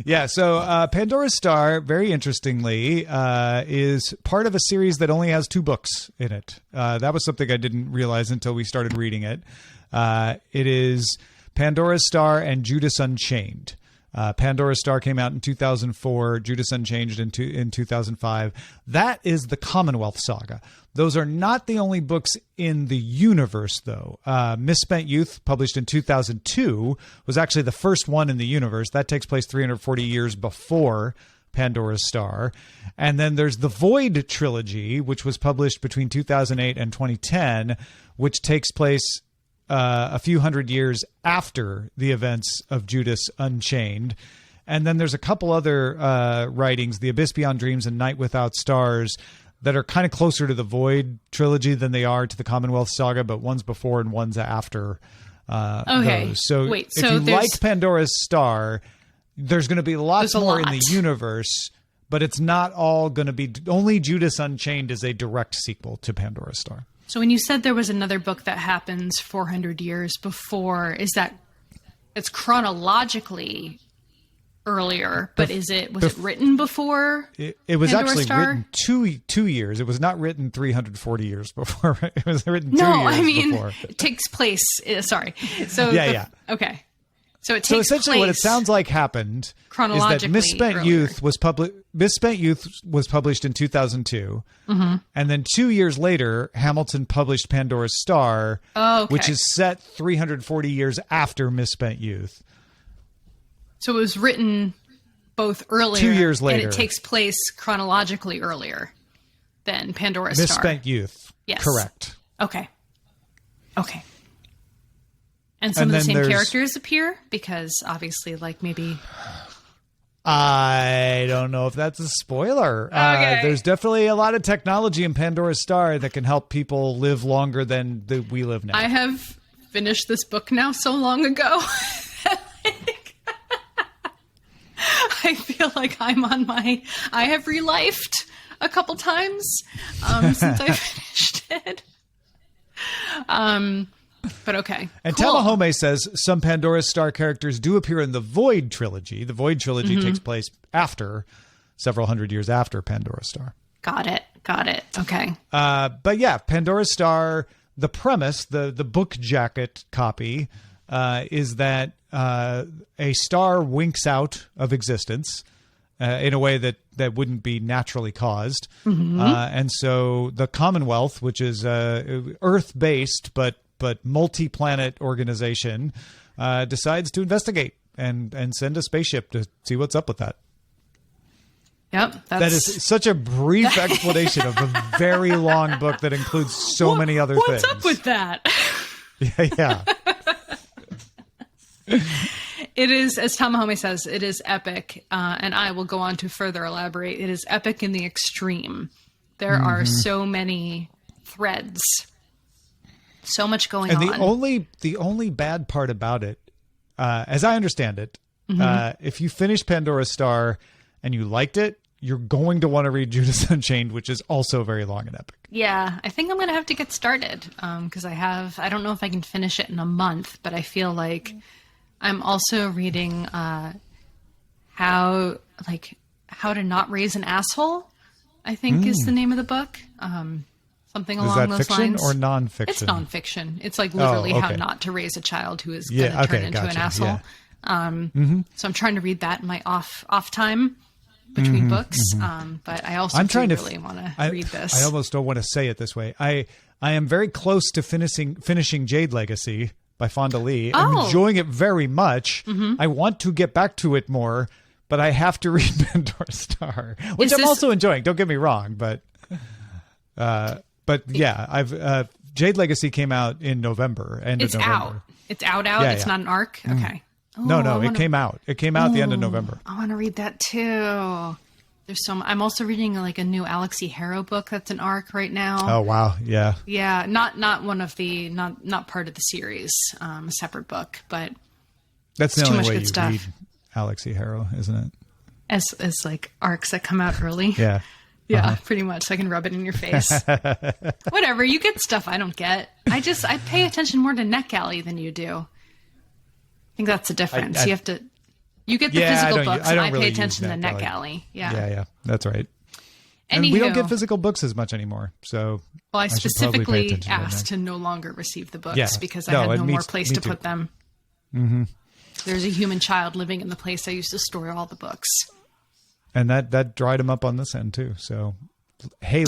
Yeah, so Pandora's Star, very interestingly, is part of a series that only has 2 books in it. That was something I didn't realize until we started reading it. It is Pandora's Star and Judas Unchained. Pandora's Star came out in 2004, Judas Unchained in 2005. That is the Commonwealth Saga. Those are not the only books in the universe, though. Misspent Youth, published in 2002, was actually the first one in the universe. That takes place 340 years before Pandora's Star. And then there's the Void Trilogy, which was published between 2008 and 2010, which takes place a few hundred years after the events of Judas Unchained. And then there's a couple other writings, The Abyss Beyond Dreams and Night Without Stars, that are kind of closer to the Void Trilogy than they are to the Commonwealth Saga, but one's before and one's after those. So if you like Pandora's Star, there's going to be lots more in the universe, but it's not all going to be... Only Judas Unchained is a direct sequel to Pandora's Star. So when you said there was another book that happens 400 years before, is that it's chronologically earlier, but was it written before? It was Pandora's actually Star? written two years. It was not written 340 years before. It was written 2 years before. It takes place. Sorry. So yeah. Okay. So it takes So essentially, place what it sounds like happened chronologically is that Misspent Youth was published in 2002, and then 2 years later, Hamilton published Pandora's Star, which is set 340 years after Misspent Youth. So it was written both earlier 2 years later. and it takes place chronologically earlier than Pandora's Star. Misspent Youth. Yes. Correct. Okay. And some of the same characters appear because obviously, like maybe. I don't know if that's a spoiler. Okay. There's definitely a lot of technology in Pandora's Star that can help people live longer than we live now. I have finished this book now so long ago. I feel like I'm on I have relifed a couple times since I finished it. But okay. And cool. Tamahome says some Pandora's Star characters do appear in the Void Trilogy. The Void Trilogy takes place several hundred years after Pandora's Star. Got it. Okay. But yeah, Pandora's Star, the premise, the book jacket copy, is that a star winks out of existence in a way that wouldn't be naturally caused. And so the Commonwealth, which is Earth-based but multi-planet organization, decides to investigate and send a spaceship to see what's up with that. Yep. That is such a brief explanation of a very long book that includes so many other things. What's up with that? Yeah. It is, as Tamahome says, it is epic. And I will go on to further elaborate. It is epic in the extreme. There are so many threads. So much going on. And the only bad part about it, as I understand it, if you finish Pandora's Star and you liked it, you're going to want to read Judas Unchained, which is also very long and epic. Yeah, I think I'm going to have to get started because I don't know if I can finish it in a month, but I feel like I'm also reading How to Not Raise an Asshole, I think is the name of the book. Something along those lines. Is that fiction or nonfiction? It's nonfiction. It's like literally how not to raise a child who is going to turn into an asshole. Yeah. So I'm trying to read that in my off time between books. But I also really want to read this. I almost don't want to say it this way. I am very close to finishing Jade Legacy by Fonda Lee. I'm enjoying it very much. I want to get back to it more, but I have to read Pandora's Star, which I'm also enjoying. Don't get me wrong, but yeah, Jade Legacy came out in November. It's November. It's out. Yeah, it's not an arc. Okay. No, it came out. It came out at the end of November. I want to read that too. There's I'm also reading like a new Alexi Harrow book that's an arc right now. Oh wow, yeah. Yeah, not one of the not part of the series, a separate book, but that's the only way you read Alexi Harrow, isn't it? As like arcs that come out early. Yeah. Yeah, pretty much. So I can rub it in your face. Whatever. You get stuff I don't get. I pay attention more to NetGalley than you do. I think that's the difference. You get the physical books, and I pay attention to NetGalley. Yeah, that's right. And we don't get physical books as much anymore. So, I specifically asked to no longer receive the books because I had no more place to put them. There's a human child living in the place I used to store all the books. And that dried him up on this end too. So, hey,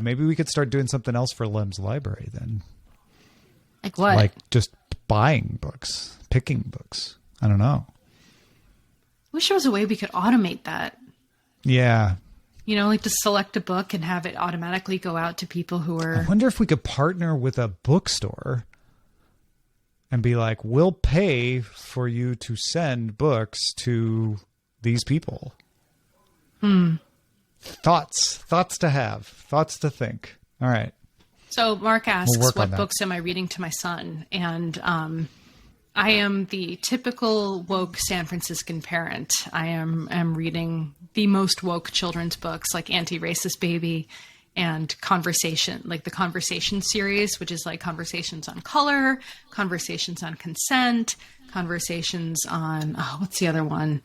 maybe we could start doing something else for Lem's library then. Like what? Like just buying books, picking books. I don't know. Wish there was a way we could automate that. Yeah. Like to select a book and have it automatically go out to people who are... I wonder if we could partner with a bookstore and be like, we'll pay for you to send books to these people. Thoughts to have, thoughts to think. All right. So Mark asks, what books am I reading to my son? And I am the typical woke San Franciscan parent. I am reading the most woke children's books like Anti-Racist Baby and Conversation, like the Conversation series, which is like conversations on color, conversations on consent, conversations on, what's the other one?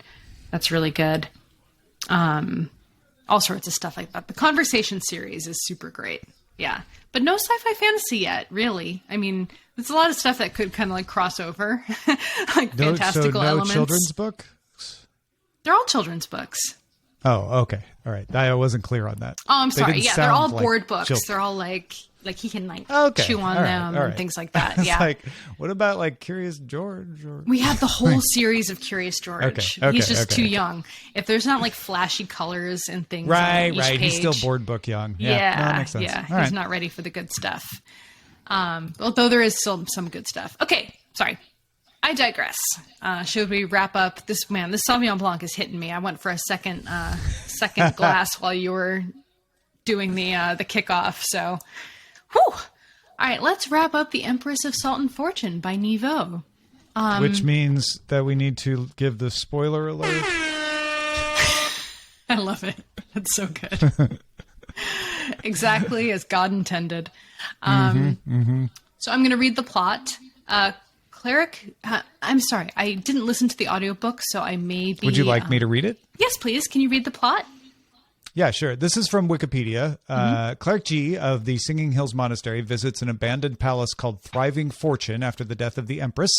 That's really good. All sorts of stuff like that. The Conversation series is super great. Yeah. But no sci-fi fantasy yet, really. I mean, there's a lot of stuff that could kind of like cross over, like fantastical elements. No children's books? They're all children's books. Oh, okay. All right. I wasn't clear on that. Oh, I'm sorry. Yeah, they're all board books. They're all like, like he can like Okay. chew on All right. them All and right. things like that. It's Yeah. like, what about like Curious George? Or... We have the whole series of Curious George. Okay, He's just too okay. young. If there's not like flashy colors and things Right, on each right. page, He's still board book young. Yeah, No, that makes sense. yeah. All He's right. not ready for the good stuff. Although there is still some good stuff. Okay, sorry. I digress. Should we wrap up this? Man, this Sauvignon Blanc is hitting me. I went for a second glass while you were doing the kickoff. So, whew. All right, let's wrap up The Empress of Salt and Fortune by Nghi Vo. Which means that we need to give the spoiler alert. I love it. That's so good. Exactly as God intended. So I'm going to read the plot. Cleric, I'm sorry, I didn't listen to the audiobook, so I may be... Would you like me to read it? Yes, please. Can you read the plot? Yeah, sure. This is from Wikipedia. Cleric Ji of the Singing Hills Monastery visits an abandoned palace called Thriving Fortune after the death of the Empress.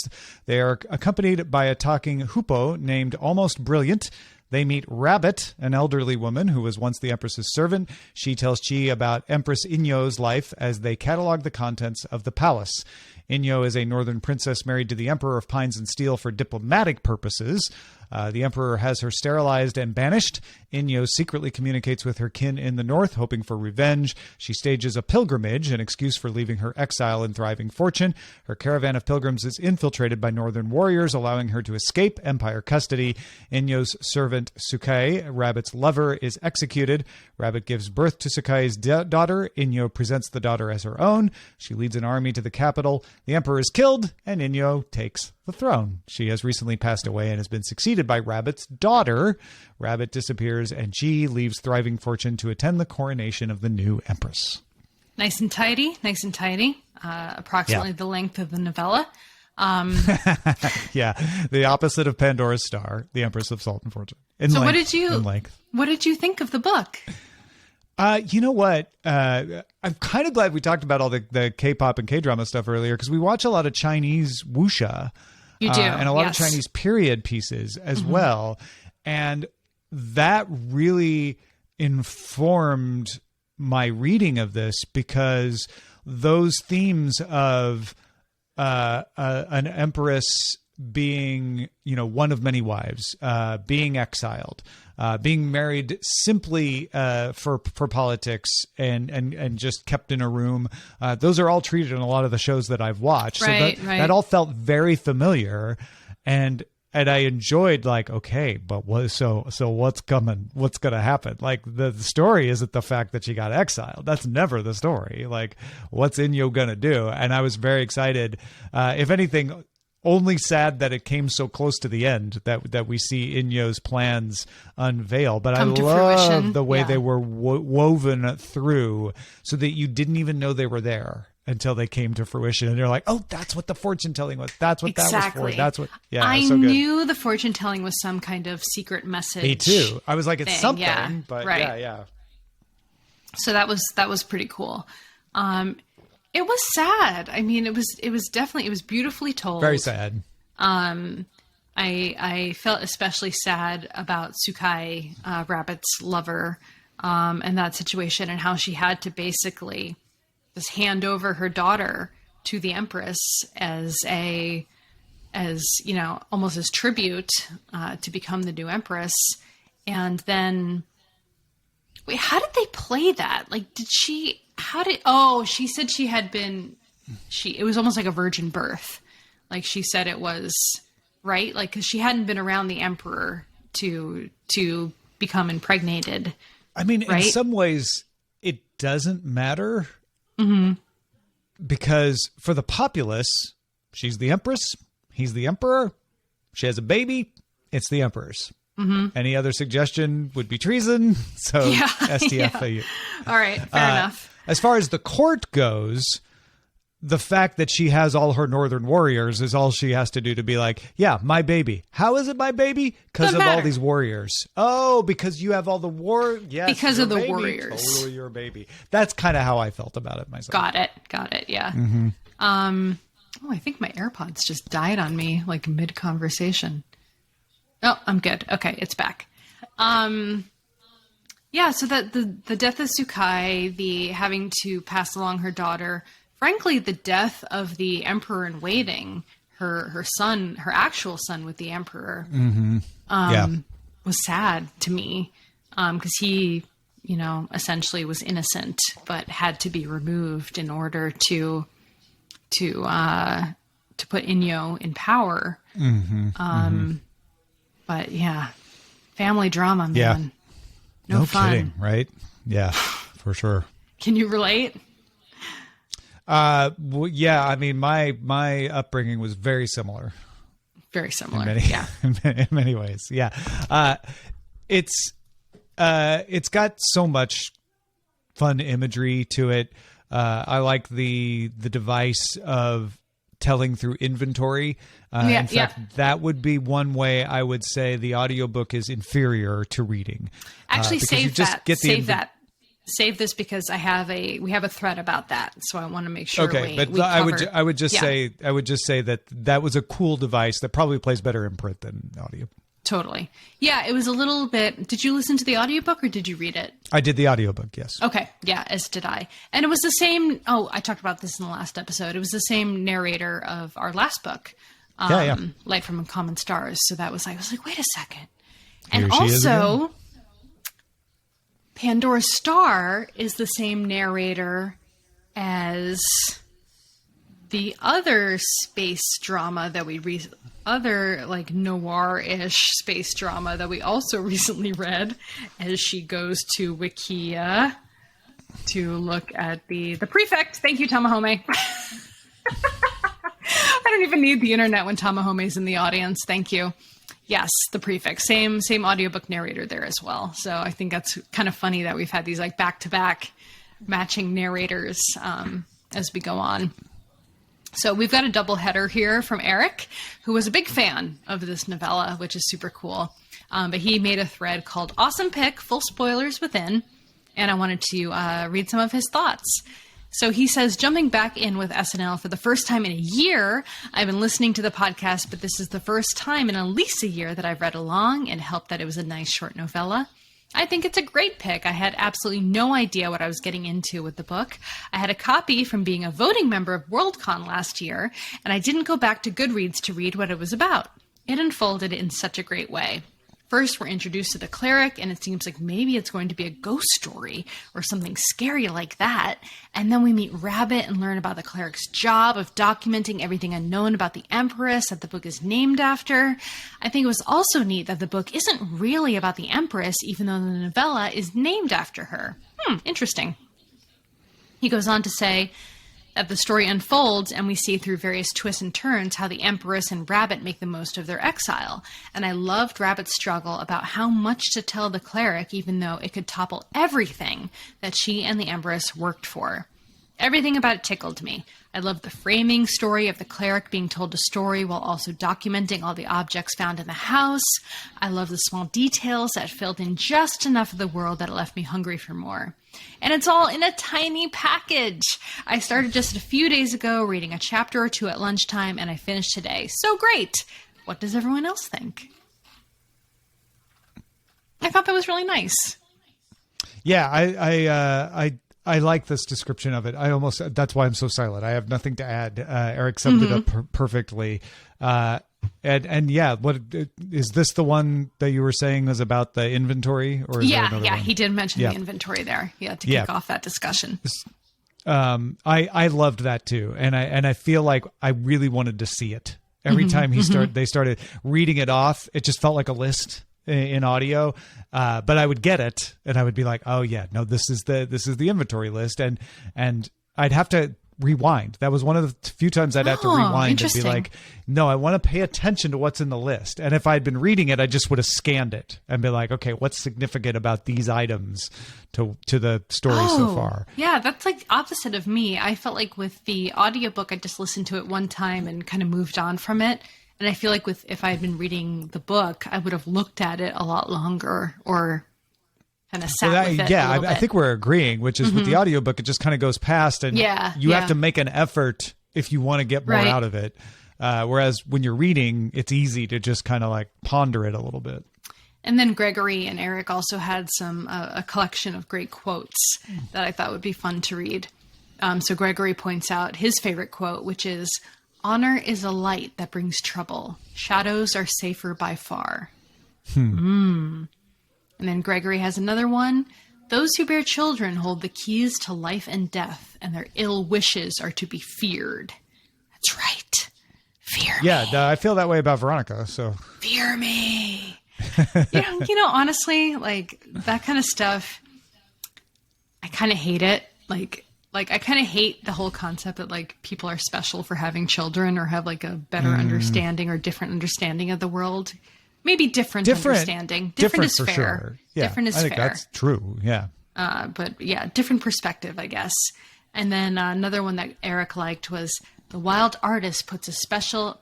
They are accompanied by a talking hoopoe named Almost Brilliant. They meet Rabbit, an elderly woman who was once the Empress's servant. She tells Chi about Empress Inyo's life as they catalog the contents of the palace. Inyo is a northern princess married to the Emperor of Pines and Steel for diplomatic purposes. The Emperor has her sterilized and banished. Inyo secretly communicates with her kin in the north, hoping for revenge. She stages a pilgrimage, an excuse for leaving her exile in Thriving Fortune. Her caravan of pilgrims is infiltrated by northern warriors, allowing her to escape Empire custody. Inyo's servant Sukai, Rabbit's lover, is executed. Rabbit gives birth to Sukai's daughter. Inyo presents the daughter as her own. She leads an army to the capital. The Emperor is killed, and Inyo takes the throne. She has recently passed away and has been succeeded by Rabbit's daughter. Rabbit disappears, and Ji leaves Thriving Fortune to attend the coronation of the new Empress. Nice and tidy. Approximately the length of the novella. Yeah, the opposite of Pandora's Star, the Empress of Salt and Fortune. What did you think of the book? You know what? I'm kind of glad we talked about all the K-pop and K-drama stuff earlier, because we watch a lot of Chinese wuxia. You do. And a lot yes. of Chinese period pieces as well. And that really informed my reading of this, because those themes of an empress being, one of many wives, being exiled, being married simply for politics and just kept in a room. Those are all treated in a lot of the shows that I've watched. Right, so that all felt very familiar, and I enjoyed, like, okay, but so what's coming? What's going to happen? Like, the story isn't the fact that she got exiled. That's never the story. Like, what's Inyo going to do? And I was very excited. If anything, only sad that it came so close to the end that we see Inyo's plans unveil. But I love the way they were woven through so that you didn't even know they were there until they came to fruition. And you're like, oh, that's what the fortune telling was. That's what that was for. That's what, I so good. knew the fortune telling was some kind of secret message. Me too. I was like, it's something, but right. yeah. So that was pretty cool. It was sad. I mean, it was beautifully told. Very sad. I felt especially sad about Sukai, Rabbit's lover, and that situation, and how she had to basically just hand over her daughter to the Empress as almost as tribute, to become the new Empress. And then, wait, how did they play that? Like, she said she had been, it was almost like a virgin birth. Like, she said it was, right? Like, cause she hadn't been around the Emperor to become impregnated. I mean, right? In some ways it doesn't matter. Mm-hmm. Because for the populace, she's the Empress, he's the Emperor, she has a baby, it's the Emperor's. Mm-hmm. Any other suggestion would be treason. So STF. Yeah. All right, fair enough. As far as the court goes, the fact that she has all her northern warriors is all she has to do to be like, yeah, my baby. How is it my baby? Because of all these warriors. Oh, because you have all the yes, because of the warriors. Totally your baby. That's kind of how I felt about it myself. Got it. Yeah. Mm-hmm. I think my AirPods just died on me, like mid-conversation. Oh, I'm good. Okay, it's back. Yeah, so that the death of Sukai, the having to pass along her daughter, frankly, the death of the emperor in waiting, her son, her actual son with the emperor, was sad to me, because he, essentially was innocent, but had to be removed in order to put Inyo in power. But yeah, family drama, man. Yeah. No fun. Kidding, right? Yeah, for sure. Can you relate? Well, yeah, I mean, my upbringing was very similar. Very similar. Yeah. In many ways. Yeah. It's got so much fun imagery to it. I like the device of telling through inventory. In fact, that would be one way I would say the audiobook is inferior to reading. Actually, save that. Save this because we have a thread about that, so I want to make sure. Okay, but I would just say that was a cool device that probably plays better in print than audio. Totally. Yeah, it was a little bit. Did you listen to the audiobook or did you read it? I did the audiobook, yes. Okay. Yeah, as did I. And it was the same. Oh, I talked about this in the last episode. It was the same narrator of our last book, Light from Uncommon Stars. So that was I was like, wait a second. And also, Pandora's Star is the same narrator as the other space drama that we other like noir-ish space drama that we also recently read, as she goes to Wikia to look at the prefect. Thank you, Tamahome. I don't even need the internet when Tamahome's in the audience. Thank you. Yes, the prefect. Same audiobook narrator there as well. So I think that's kind of funny that we've had these like back-to-back matching narrators as we go on. So we've got a double header here from Eric, who was a big fan of this novella, which is super cool. But he made a thread called Awesome Pick, Full Spoilers Within. And I wanted to read some of his thoughts. So he says, jumping back in with SNL for the first time in a year, I've been listening to the podcast, but this is the first time in at least a year that I've read along, and helped that it was a nice short novella. I think it's a great pick. I had absolutely no idea what I was getting into with the book. I had a copy from being a voting member of Worldcon last year, and I didn't go back to Goodreads to read what it was about. It unfolded in such a great way. First, we're introduced to the cleric, and it seems like maybe it's going to be a ghost story or something scary like that. And then we meet Rabbit and learn about the cleric's job of documenting everything unknown about the Empress that the book is named after. I think it was also neat that the book isn't really about the Empress, even though the novella is named after her. Interesting. He goes on to say that the story unfolds and we see through various twists and turns how the Empress and Rabbit make the most of their exile. And I loved Rabbit's struggle about how much to tell the cleric, even though it could topple everything that she and the Empress worked for. Everything about it tickled me. I loved the framing story of the cleric being told a story while also documenting all the objects found in the house. I love the small details that filled in just enough of the world that it left me hungry for more. And it's all in a tiny package. I started just a few days ago reading a chapter or two at lunchtime, and I finished today. So great! What does everyone else think? I thought that was really nice. Yeah, I like this description of it. That's why I'm so silent. I have nothing to add. Eric summed it up perfectly. And yeah, what is this the one that you were saying was about the inventory, or is there another one? He did mention the inventory there. Yeah, to kick off that discussion. I loved that too, and I feel like I really wanted to see it. Every time they started reading it off, it just felt like a list in audio. But I would get it, and I would be like, oh yeah, no, this is the inventory list, and I'd have to rewind. That was one of the few times I'd have to rewind and be like, no, I want to pay attention to what's in the list. And if I'd been reading it, I just would have scanned it and be like, okay, what's significant about these items to the story so far? Yeah, that's like opposite of me. I felt like with the audiobook, I just listened to it one time and kind of moved on from it. And I feel like if I had been reading the book, I would have looked at it a lot longer or kind of sat with it a little bit. I think we're agreeing, which is with the audiobook, it just kind of goes past, and you have to make an effort if you want to get more out of it. Whereas when you're reading, it's easy to just kind of like ponder it a little bit. And then Gregory and Eric also had a collection of great quotes that I thought would be fun to read. So Gregory points out his favorite quote, which is, "Honor is a light that brings trouble. Shadows are safer by far." And then Gregory has another one. "Those who bear children hold the keys to life and death, and their ill wishes are to be feared." That's right. Fear me. Yeah, I feel that way about Veronica, so. Fear me. Honestly, like that kind of stuff, I kind of hate it. Like I kind of hate the whole concept that like people are special for having children or have like a better understanding or different understanding of the world. Maybe different understanding. Different is for fair. Sure. Yeah, different is I think fair. That's true. Yeah. But yeah, different perspective, I guess. And then another one that Eric liked was, "The wild artist put a special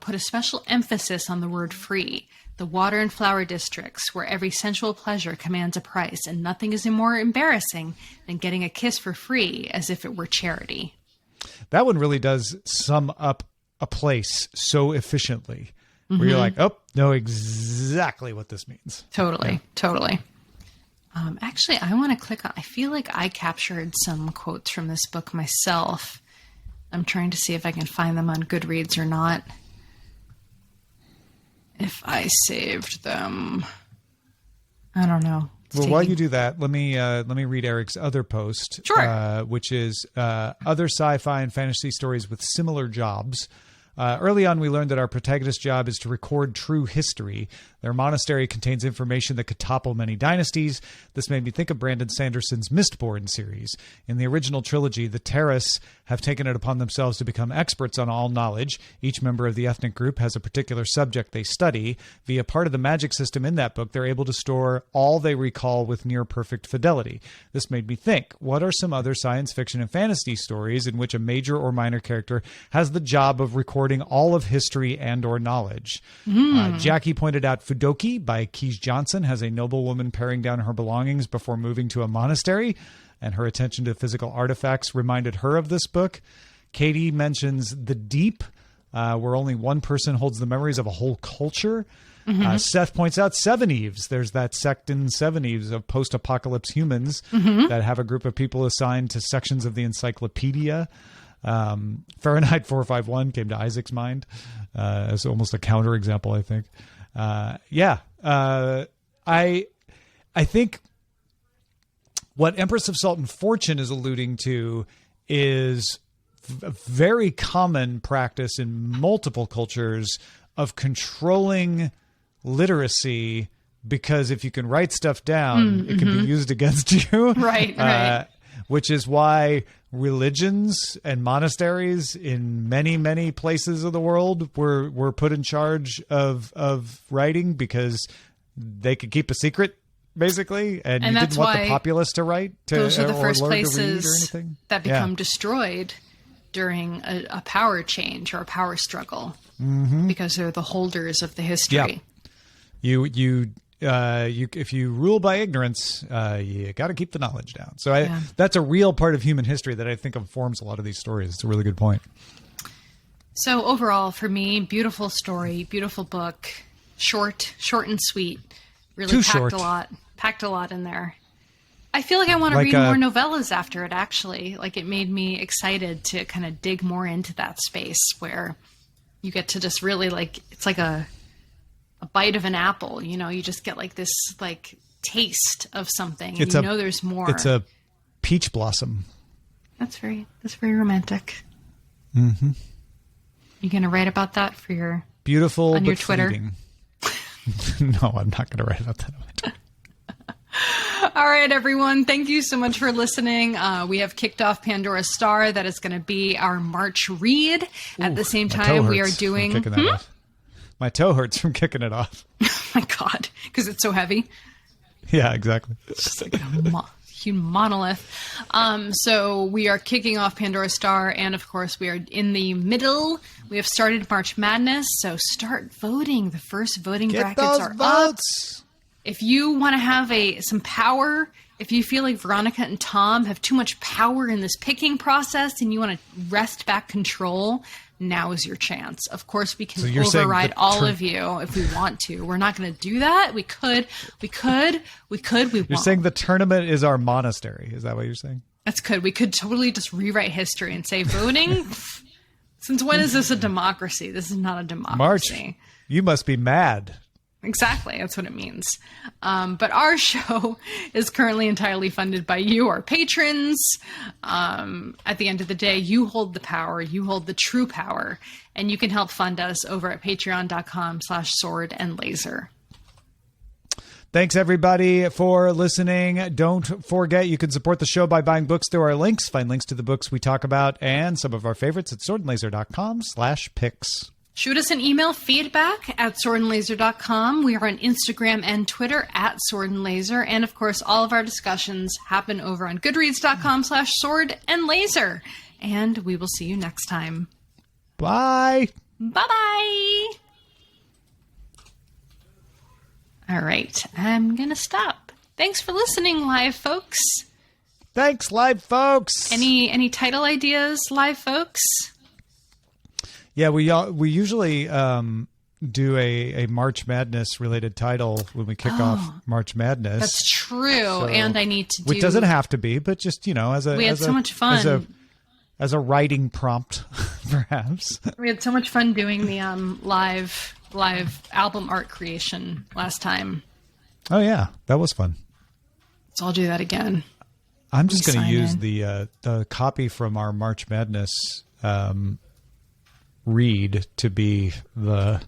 emphasis on the word free. The water and flower districts, where every sensual pleasure commands a price, and nothing is more embarrassing than getting a kiss for free, as if it were charity." That one really does sum up a place so efficiently, where you're like, oh, know exactly what this means. Totally. Actually, I want to click on, I feel like I captured some quotes from this book myself. I'm trying to see if I can find them on Goodreads or not. If I saved them, I don't know. While you do that, let me read Eric's other post, Sure. Which is other sci-fi and fantasy stories with similar jobs. Early on, we learned that our protagonist's job is to record true history. Their monastery contains information that could topple many dynasties. This made me think of Brandon Sanderson's Mistborn series. In the original trilogy, the Terrace have taken it upon themselves to become experts on all knowledge. Each member of the ethnic group has a particular subject they study. Via part of the magic system in that book, they're able to store all they recall with near-perfect fidelity. This made me think, what are some other science fiction and fantasy stories in which a major or minor character has the job of recording all of history and or knowledge? Jackie pointed out Fudoki by Keys Johnson has a noblewoman paring down her belongings before moving to a monastery, and her attention to physical artifacts reminded her of this book. Katie mentions The Deep, where only one person holds the memories of a whole culture. Seth points out Seven Eves. There's that sect in Seven Eves of post-apocalypse humans that have a group of people assigned to sections of the encyclopedia. Fahrenheit 451 came to Isaac's mind as almost a counterexample, I think. I think what Empress of Salt and Fortune is alluding to is a very common practice in multiple cultures of controlling literacy, because if you can write stuff down, it can be used against you. Right. Which is why religions and monasteries in many, many places of the world were put in charge of writing, because they could keep a secret, basically, and you didn't want the populace to write. Those are the first places that become destroyed during a power change or a power struggle, because they're the holders of the history. Yeah. If you rule by ignorance, you got to keep the knowledge down. So that's a real part of human history that I think informs a lot of these stories. It's a really good point. So overall, for me, beautiful story, beautiful book, short and sweet. Really packed a lot in there. I feel like I want to read more novellas after it, actually. Like, it made me excited to kind of dig more into that space where you get to just really, like, it's like a bite of an apple, you just get like this like taste of something, and there's more. It's a peach blossom. That's very romantic. You gonna write about that for your beautiful on your Twitter? No, I'm not gonna write about that on my Twitter. All right, everyone. Thank you so much for listening. We have kicked off Pandora's Star. That is going to be our March read. At the same time, we are doing... My toe hurts from kicking it off. Oh, my God. Because it's so heavy. Yeah, exactly. It's just like a huge monolith. So we are kicking off Pandora's Star. And, of course, we are in the middle. We have started March Madness. So start voting. The first voting brackets are votes up. If you want to have some power, if you feel like Veronica and Tom have too much power in this picking process and you want to wrest back control, now is your chance. Of course, we can you're saying override all of you if we want to. We're not going to do that. We could. We You're saying the tournament is our monastery. Is that what you're saying? That's good. We could totally just rewrite history and say voting. Since when is this a democracy? This is not a democracy. March, you must be mad. Exactly. That's what it means. But our show is currently entirely funded by you, our patrons. At the end of the day, you hold the power. You hold the true power. And you can help fund us over at patreon.com/swordandlaser. Thanks, everybody, for listening. Don't forget, you can support the show by buying books through our links. Find links to the books we talk about and some of our favorites at swordandlaser.com/picks. Shoot us an email, feedback at swordandlaser.com. We are on Instagram and Twitter at swordandlaser. And, of course, all of our discussions happen over on goodreads.com/swordandlaser. And we will see you next time. Bye. Bye-bye. All right. I'm going to stop. Thanks for listening, live folks. Thanks, live folks. Any title ideas, live folks? Yeah, we usually do a March Madness related title when we kick off March Madness. That's true, and I need to do. Which doesn't have to be, but just as a we had so much fun as a writing prompt, perhaps. We had so much fun doing the live album art creation last time. Oh yeah, that was fun. So I'll do that again. I'm just going to use the copy from our March Madness read to be the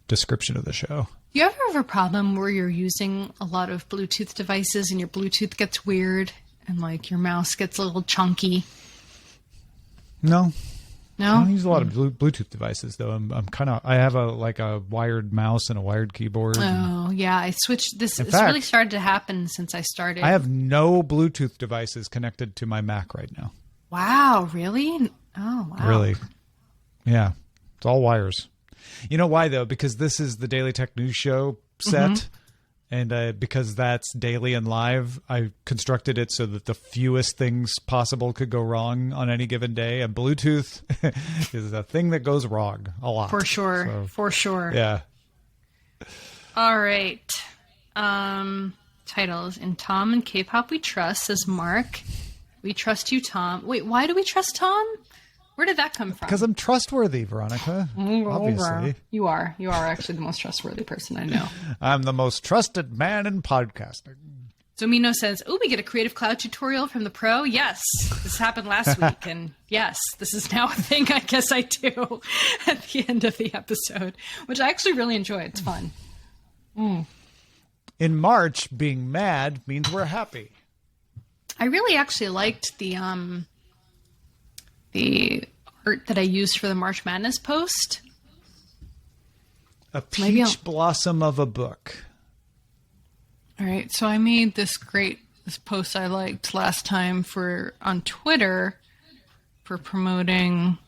description of the show. Do you ever have a problem where you're using a lot of Bluetooth devices and your Bluetooth gets weird and like your mouse gets a little chunky? No. No? I don't use a lot of Bluetooth devices though. I have a wired mouse and a wired keyboard. Oh yeah, I switched this. It's really started to happen since I started. I have no Bluetooth devices connected to my Mac right now. Wow, really? Oh wow. Really? Yeah, it's all wires. You know why, though? Because this is the Daily Tech News Show set, and because that's daily and live, I constructed it so that the fewest things possible could go wrong on any given day. And Bluetooth is a thing that goes wrong a lot. For sure. So, for sure. Yeah. All right. Titles. In Tom and K-pop We Trust, says Mark. We trust you, Tom. Wait, why do we trust Tom? Where did that come from? Because I'm trustworthy, Veronica. Obviously. You are. You are actually the most trustworthy person I know. I'm the most trusted man in podcasting. So Mino says, oh, we get a Creative Cloud tutorial from the pro? Yes. This happened last week. And yes, this is now a thing I guess I do at the end of the episode, which I actually really enjoy. It's fun. In March, being mad means we're happy. I really actually liked the art that I used for the March Madness post. A peach blossom of a book. All right, so I made this post I liked last time on Twitter for promoting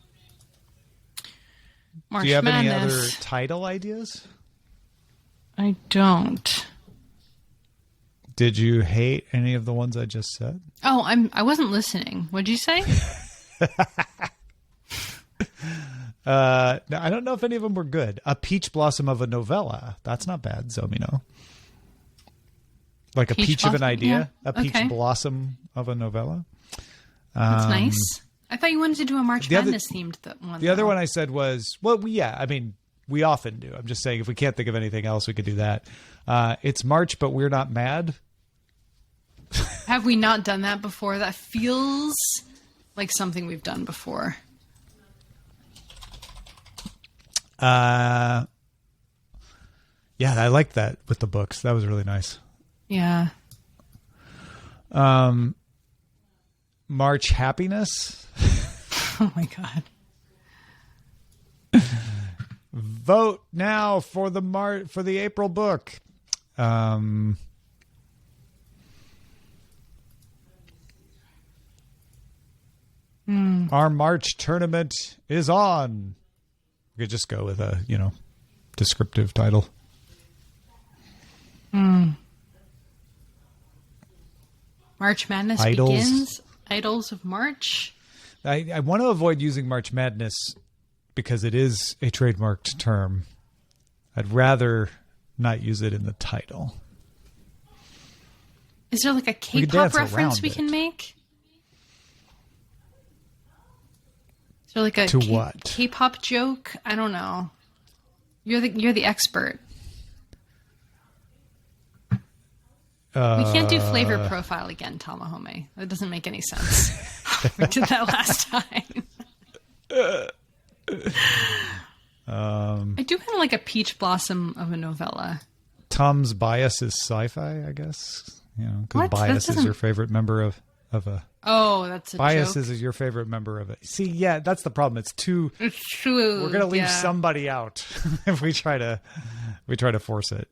March Madness. Do you have any other title ideas? I don't. Did you hate any of the ones I just said? Oh, I wasn't listening. What'd you say? I don't know if any of them were good. A peach blossom of a novella. That's not bad, Zomino. Like a peach of an idea. Yeah. A peach blossom of a novella. That's nice. I thought you wanted to do a March Madness themed one. The other one I said was, we often do. I'm just saying if we can't think of anything else, we could do that. It's March, but we're not mad. Have we not done that before? That feels like something we've done before. Yeah, I liked that with the books. That was really nice. Yeah. March happiness. Oh my God. Vote now for the April book. Our March tournament is on. We could just go with a, descriptive title. March Madness begins. Idols of March. I want to avoid using March Madness because it is a trademarked term, I'd rather not use it in the title. Is there like a K-pop reference we can make? Is there like a what? K-pop joke? I don't know. You're the expert. We can't do flavor profile again, Tamahome. That doesn't make any sense. We did that last time. I do kind of like a peach blossom of a novella. Tom's bias is sci-fi, I guess. You know, because bias is your favorite member of a. Oh, that's a bias joke. is your favorite member of it. See, yeah, that's the problem. It's true. We're gonna leave somebody out if we try to force it.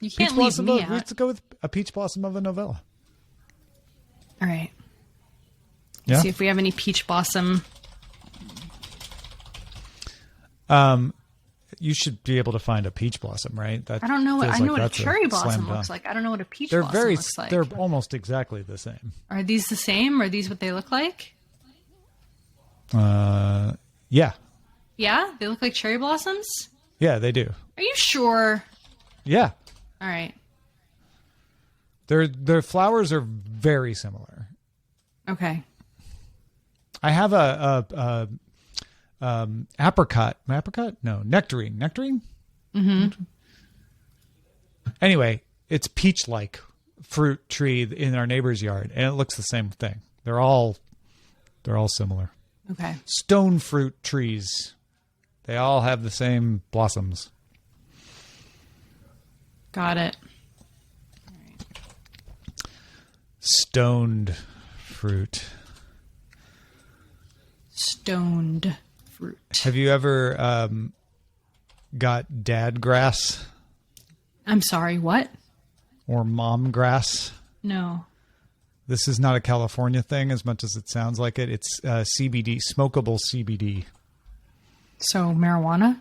You can't leave me out. Let's go with a peach blossom of a novella. All right. Yeah. See if we have any peach blossom. You should be able to find a peach blossom, right? I don't know. I know what a cherry blossom looks like. I don't know what a peach blossom looks like. They're almost exactly the same. Are these the same? Are these what they look like? Yeah. Yeah? They look like cherry blossoms? Yeah, they do. Are you sure? Yeah. All right. Their flowers are very similar. Okay. I have a apricot. No, nectarine. Mm-hmm. Anyway, it's peach-like fruit tree in our neighbor's yard, and it looks the same thing. They're all similar. Okay. Stone fruit trees. They all have the same blossoms. Got it. Stoned fruit. Stoned fruit. Have you ever got dad grass? I'm sorry, what? Or mom grass? No. This is not a California thing as much as it sounds like it. It's CBD, smokable CBD. So marijuana?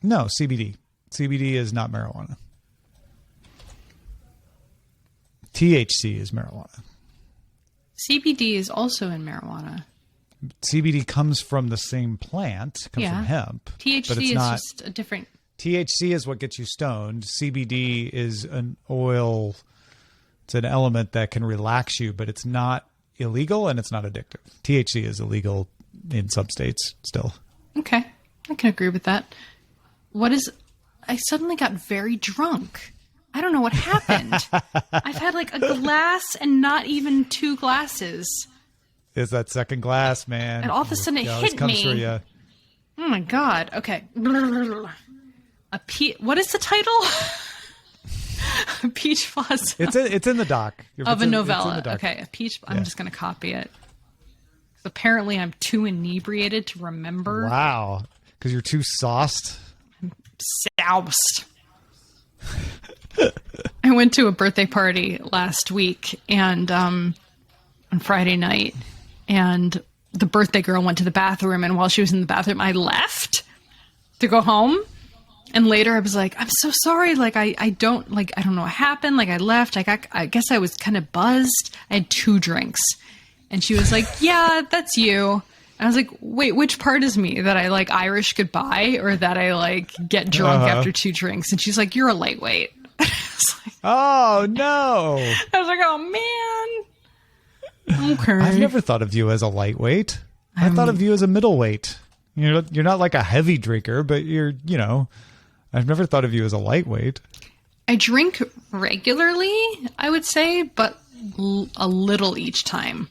No, CBD. CBD is not marijuana. THC is marijuana. CBD is also in marijuana. CBD comes from the same plant, comes from hemp. THC but it's is not, just a different... THC is what gets you stoned. CBD is an oil. It's an element that can relax you, but it's not illegal and it's not addictive. THC is illegal in some states still. Okay. I can agree with that. I suddenly got very drunk. I don't know what happened. I've had like a glass and not even 2 glasses. It's that second glass, man. And all of a sudden it hit me. Oh my God. Okay. What is the title? A peach blossom. It's in the doc. Of a novella. Okay. A peach. I'm just going to copy it. Apparently I'm too inebriated to remember. Wow. Because you're too sauced. I'm soused. I went to a birthday party last week and on Friday night, and the birthday girl went to the bathroom, and while she was in the bathroom, I left to go home. And later I was like, I'm so sorry. Like, I don't know what happened. Like, I left. I guess I was kind of buzzed. I had 2 drinks. And she was like, yeah, that's you. And I was like, wait, which part is me? That I like Irish goodbye or that I like get drunk after 2 drinks? And she's like, you're a lightweight. Oh, no. I was like, oh, man. Okay. I've never thought of you as a lightweight. I thought of you as a middleweight. You're not like a heavy drinker, but I've never thought of you as a lightweight. I drink regularly, I would say, but a little each time.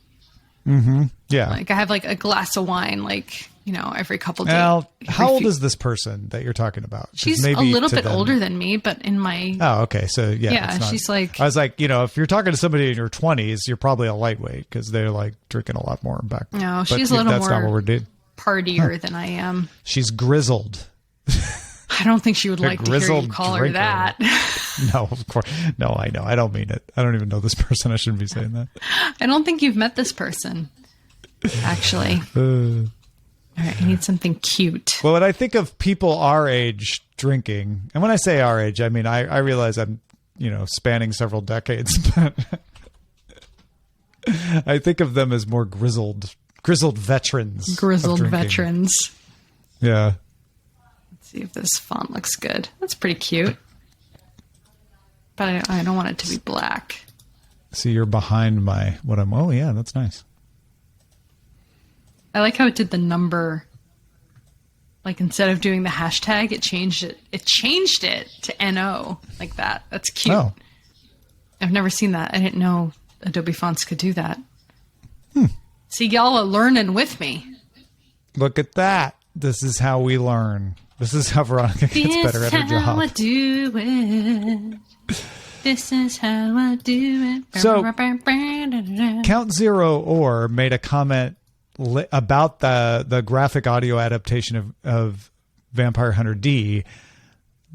Mm-hmm. Yeah. Like I have like a glass of wine, like, every couple days. Now, how old is this person that you're talking about? She's a little bit older than me, but in my... Oh, okay. So, yeah. She's like... I was like, if you're talking to somebody in your 20s, you're probably a lightweight because they're like drinking a lot more back. No, she's a little more... That's not what we're doing. Partier than I am. She's grizzled. I don't think she would like to hear you call her that. No, of course. No, I know. I don't mean it. I don't even know this person. I shouldn't be saying that. I don't think you've met this person, actually. All right, I need something cute. Well, when I think of people our age drinking, and when I say our age, I mean, I realize I'm, spanning several decades, but I think of them as more grizzled veterans. Grizzled veterans. Yeah. Let's see if this font looks good. That's pretty cute. But I don't want it to be black. See, you're behind oh yeah, that's nice. I like how it did the number. Like instead of doing the hashtag, it changed it. It changed it to NO like that. That's cute. Oh. I've never seen that. I didn't know Adobe Fonts could do that. See, y'all are learning with me. Look at that. This is how we learn. This is how Veronica gets better at her job. This is how I do it. This is how I do it. So, Count Zero Or made a comment about the graphic audio adaptation of Vampire Hunter D,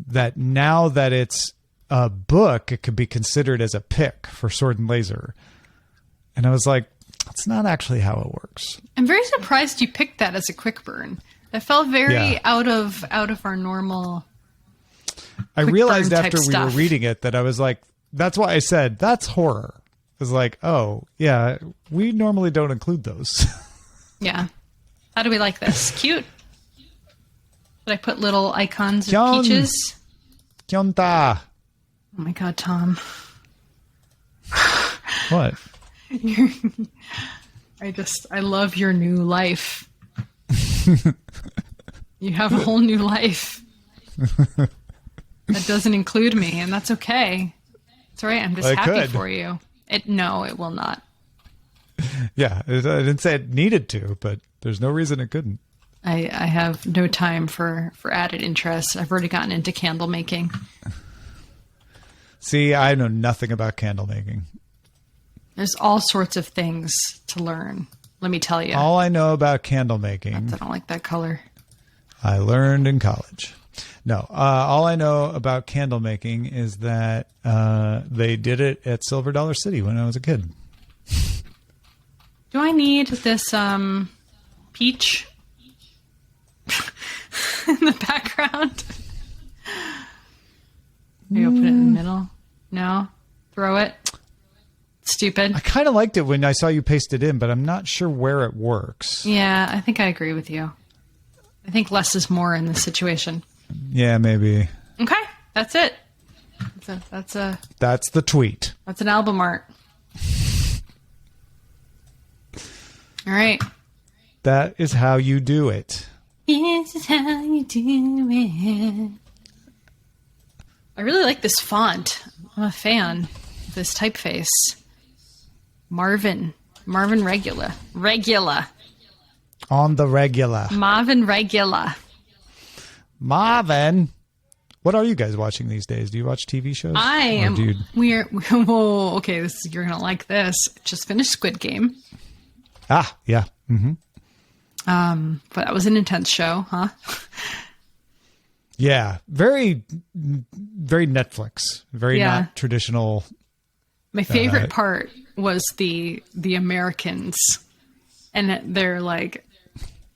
that now that it's a book, it could be considered as a pick for Sword and Laser. And I was like, that's not actually how it works. I'm very surprised you picked that as a quick burn. That felt very out of our normal. I realized after we stuff. were reading it that I was like, that's why I said that's horror. I was like, oh yeah, we normally don't include those. Yeah. How do we like this? Cute. Did I put little icons of peaches? Kyonta. Oh my god, Tom. What? I love your new life. You have a whole new life. That doesn't include me, and that's okay. It's all right. I'm just happy for you. No, it will not. Yeah, I didn't say it needed to, but there's no reason it couldn't. I have no time for added interest. I've already gotten into candle making. See, I know nothing about candle making. There's all sorts of things to learn. Let me tell you. All I know about candle making. I don't like that color. I learned in college. No, all I know about candle making is that they did it at Silver Dollar City when I was a kid. Do I need this peach in the background? Maybe I'll put it in the middle. No? Throw it? Stupid. I kind of liked it when I saw you paste it in, but I'm not sure where it works. Yeah, I think I agree with you. I think less is more in this situation. Yeah, maybe. Okay, that's it. That's the tweet. That's an album art. All right. That is how you do it. This is how you do it. I really like this font. I'm a fan of this typeface. Marvin Regula. On the regular. Marvin Regula. Marvin. What are you guys watching these days? Do you watch TV shows? I am. Whoa, okay, you're going to like this. Just finished Squid Game. Ah, yeah. Mm-hmm. But that was an intense show, huh? Yeah. Very, very Netflix. Very not traditional. My favorite part was the Americans. And they're like,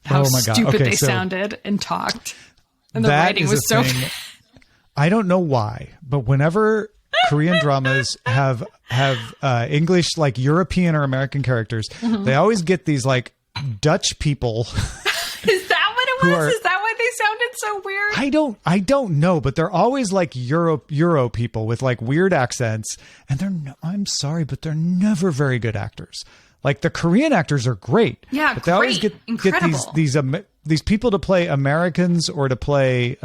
how stupid they sounded and talked. And the writing was so... I don't know why, but whenever Korean dramas have English, like European or American characters, they always get these like Dutch people. Is that what it was? Is that why they sounded so weird? I don't know, but they're always like Euro people with like weird accents, and I'm sorry, but they're never very good actors. Like the Korean actors are great. Yeah, but they always get these people to play Americans or to play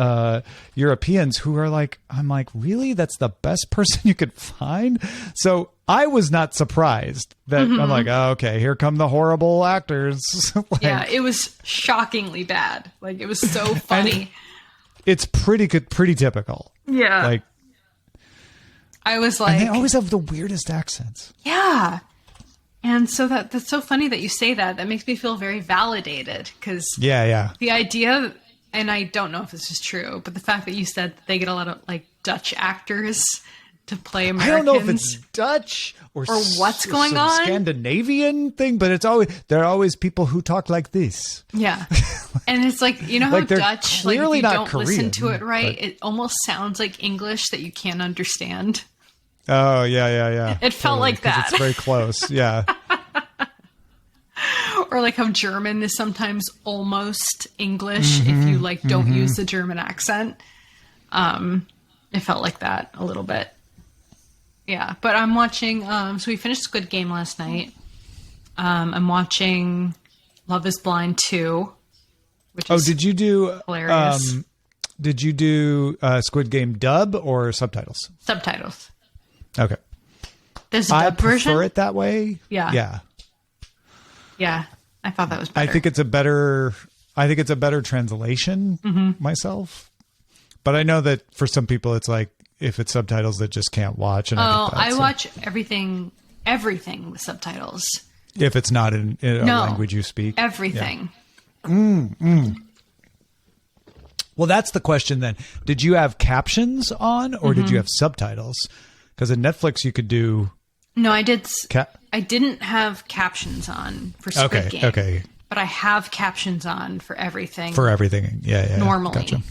Europeans who are like, I'm like, really? That's the best person you could find? So I was not surprised that I'm like, oh, okay, here come the horrible actors. Like, yeah, it was shockingly bad. Like it was so funny. It's pretty good, pretty typical. Yeah. Like I was like, and they always have the weirdest accents. Yeah. And so that's so funny that you say that. That makes me feel very validated because the idea, and I don't know if this is true, but the fact that you said that they get a lot of like Dutch actors to play Americans. I don't know if it's Dutch or what's going on. Scandinavian thing, but there are always people who talk like this. Yeah. And it's like, you know how like Dutch, like if you don't Korean, listen to it right, it almost sounds like English that you can't understand. Oh, yeah. It felt like that. It's very close, yeah. or like how German is sometimes almost English if you like don't use the German accent. It felt like that a little bit. Yeah, but I'm watching, so we finished Squid Game last night. I'm watching Love is Blind 2, which is did you do hilarious. Did you do Squid Game dub or subtitles? Subtitles. Okay. There's a dub version? I prefer it that way. Yeah. Yeah. Yeah. I thought that was better. I think it's a better translation myself. But I know that for some people it's like if it's subtitles that just can't watch. And I watch everything with subtitles. If it's not in a language you speak. Everything. Yeah. Well, that's the question then. Did you have captions on or did you have subtitles? Because in Netflix you could do... No, I did. I didn't have captions on for Squid Game. Okay. But I have captions on for everything. For everything. Yeah. Normally. Gotcha.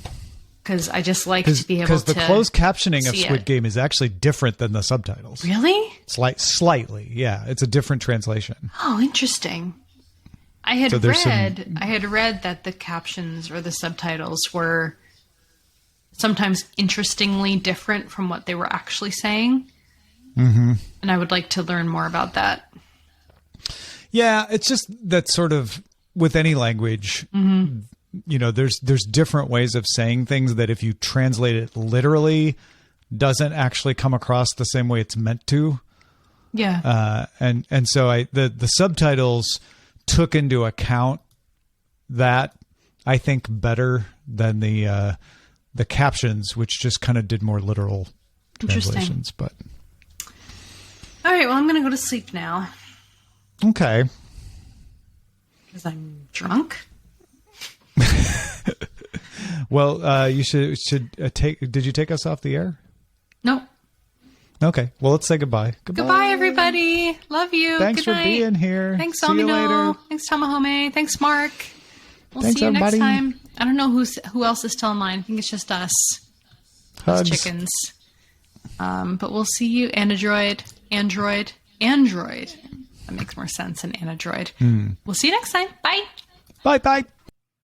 Because I just like to be able to... Because the closed captioning of Squid Game is actually different than the subtitles. Really? Slightly, yeah. It's a different translation. Oh, interesting. I had read that the captions or the subtitles were sometimes interestingly different from what they were actually saying. Mm-hmm. And I would like to learn more about that. Yeah, it's just that sort of with any language... You know, there's different ways of saying things that if you translate it literally doesn't actually come across the same way it's meant to. Yeah. And so the subtitles took into account that, I think, better than the captions, which just kind of did more literal translations. But all right, well, I'm going to go to sleep now. Okay. Because I'm drunk. Well, you should take. Did you take us off the air? No. Okay. Well, let's say goodbye. Goodbye, everybody. Love you. Thanks for being here. Thanks, See you later. Thanks, Tamahome. Thanks, Mark. Thanks, see you everybody. next time. I don't know who else is still in line. I think it's just us. Hugs. Us chickens. But we'll see you, Android. That makes more sense than Android. We'll see you next time. Bye. Bye.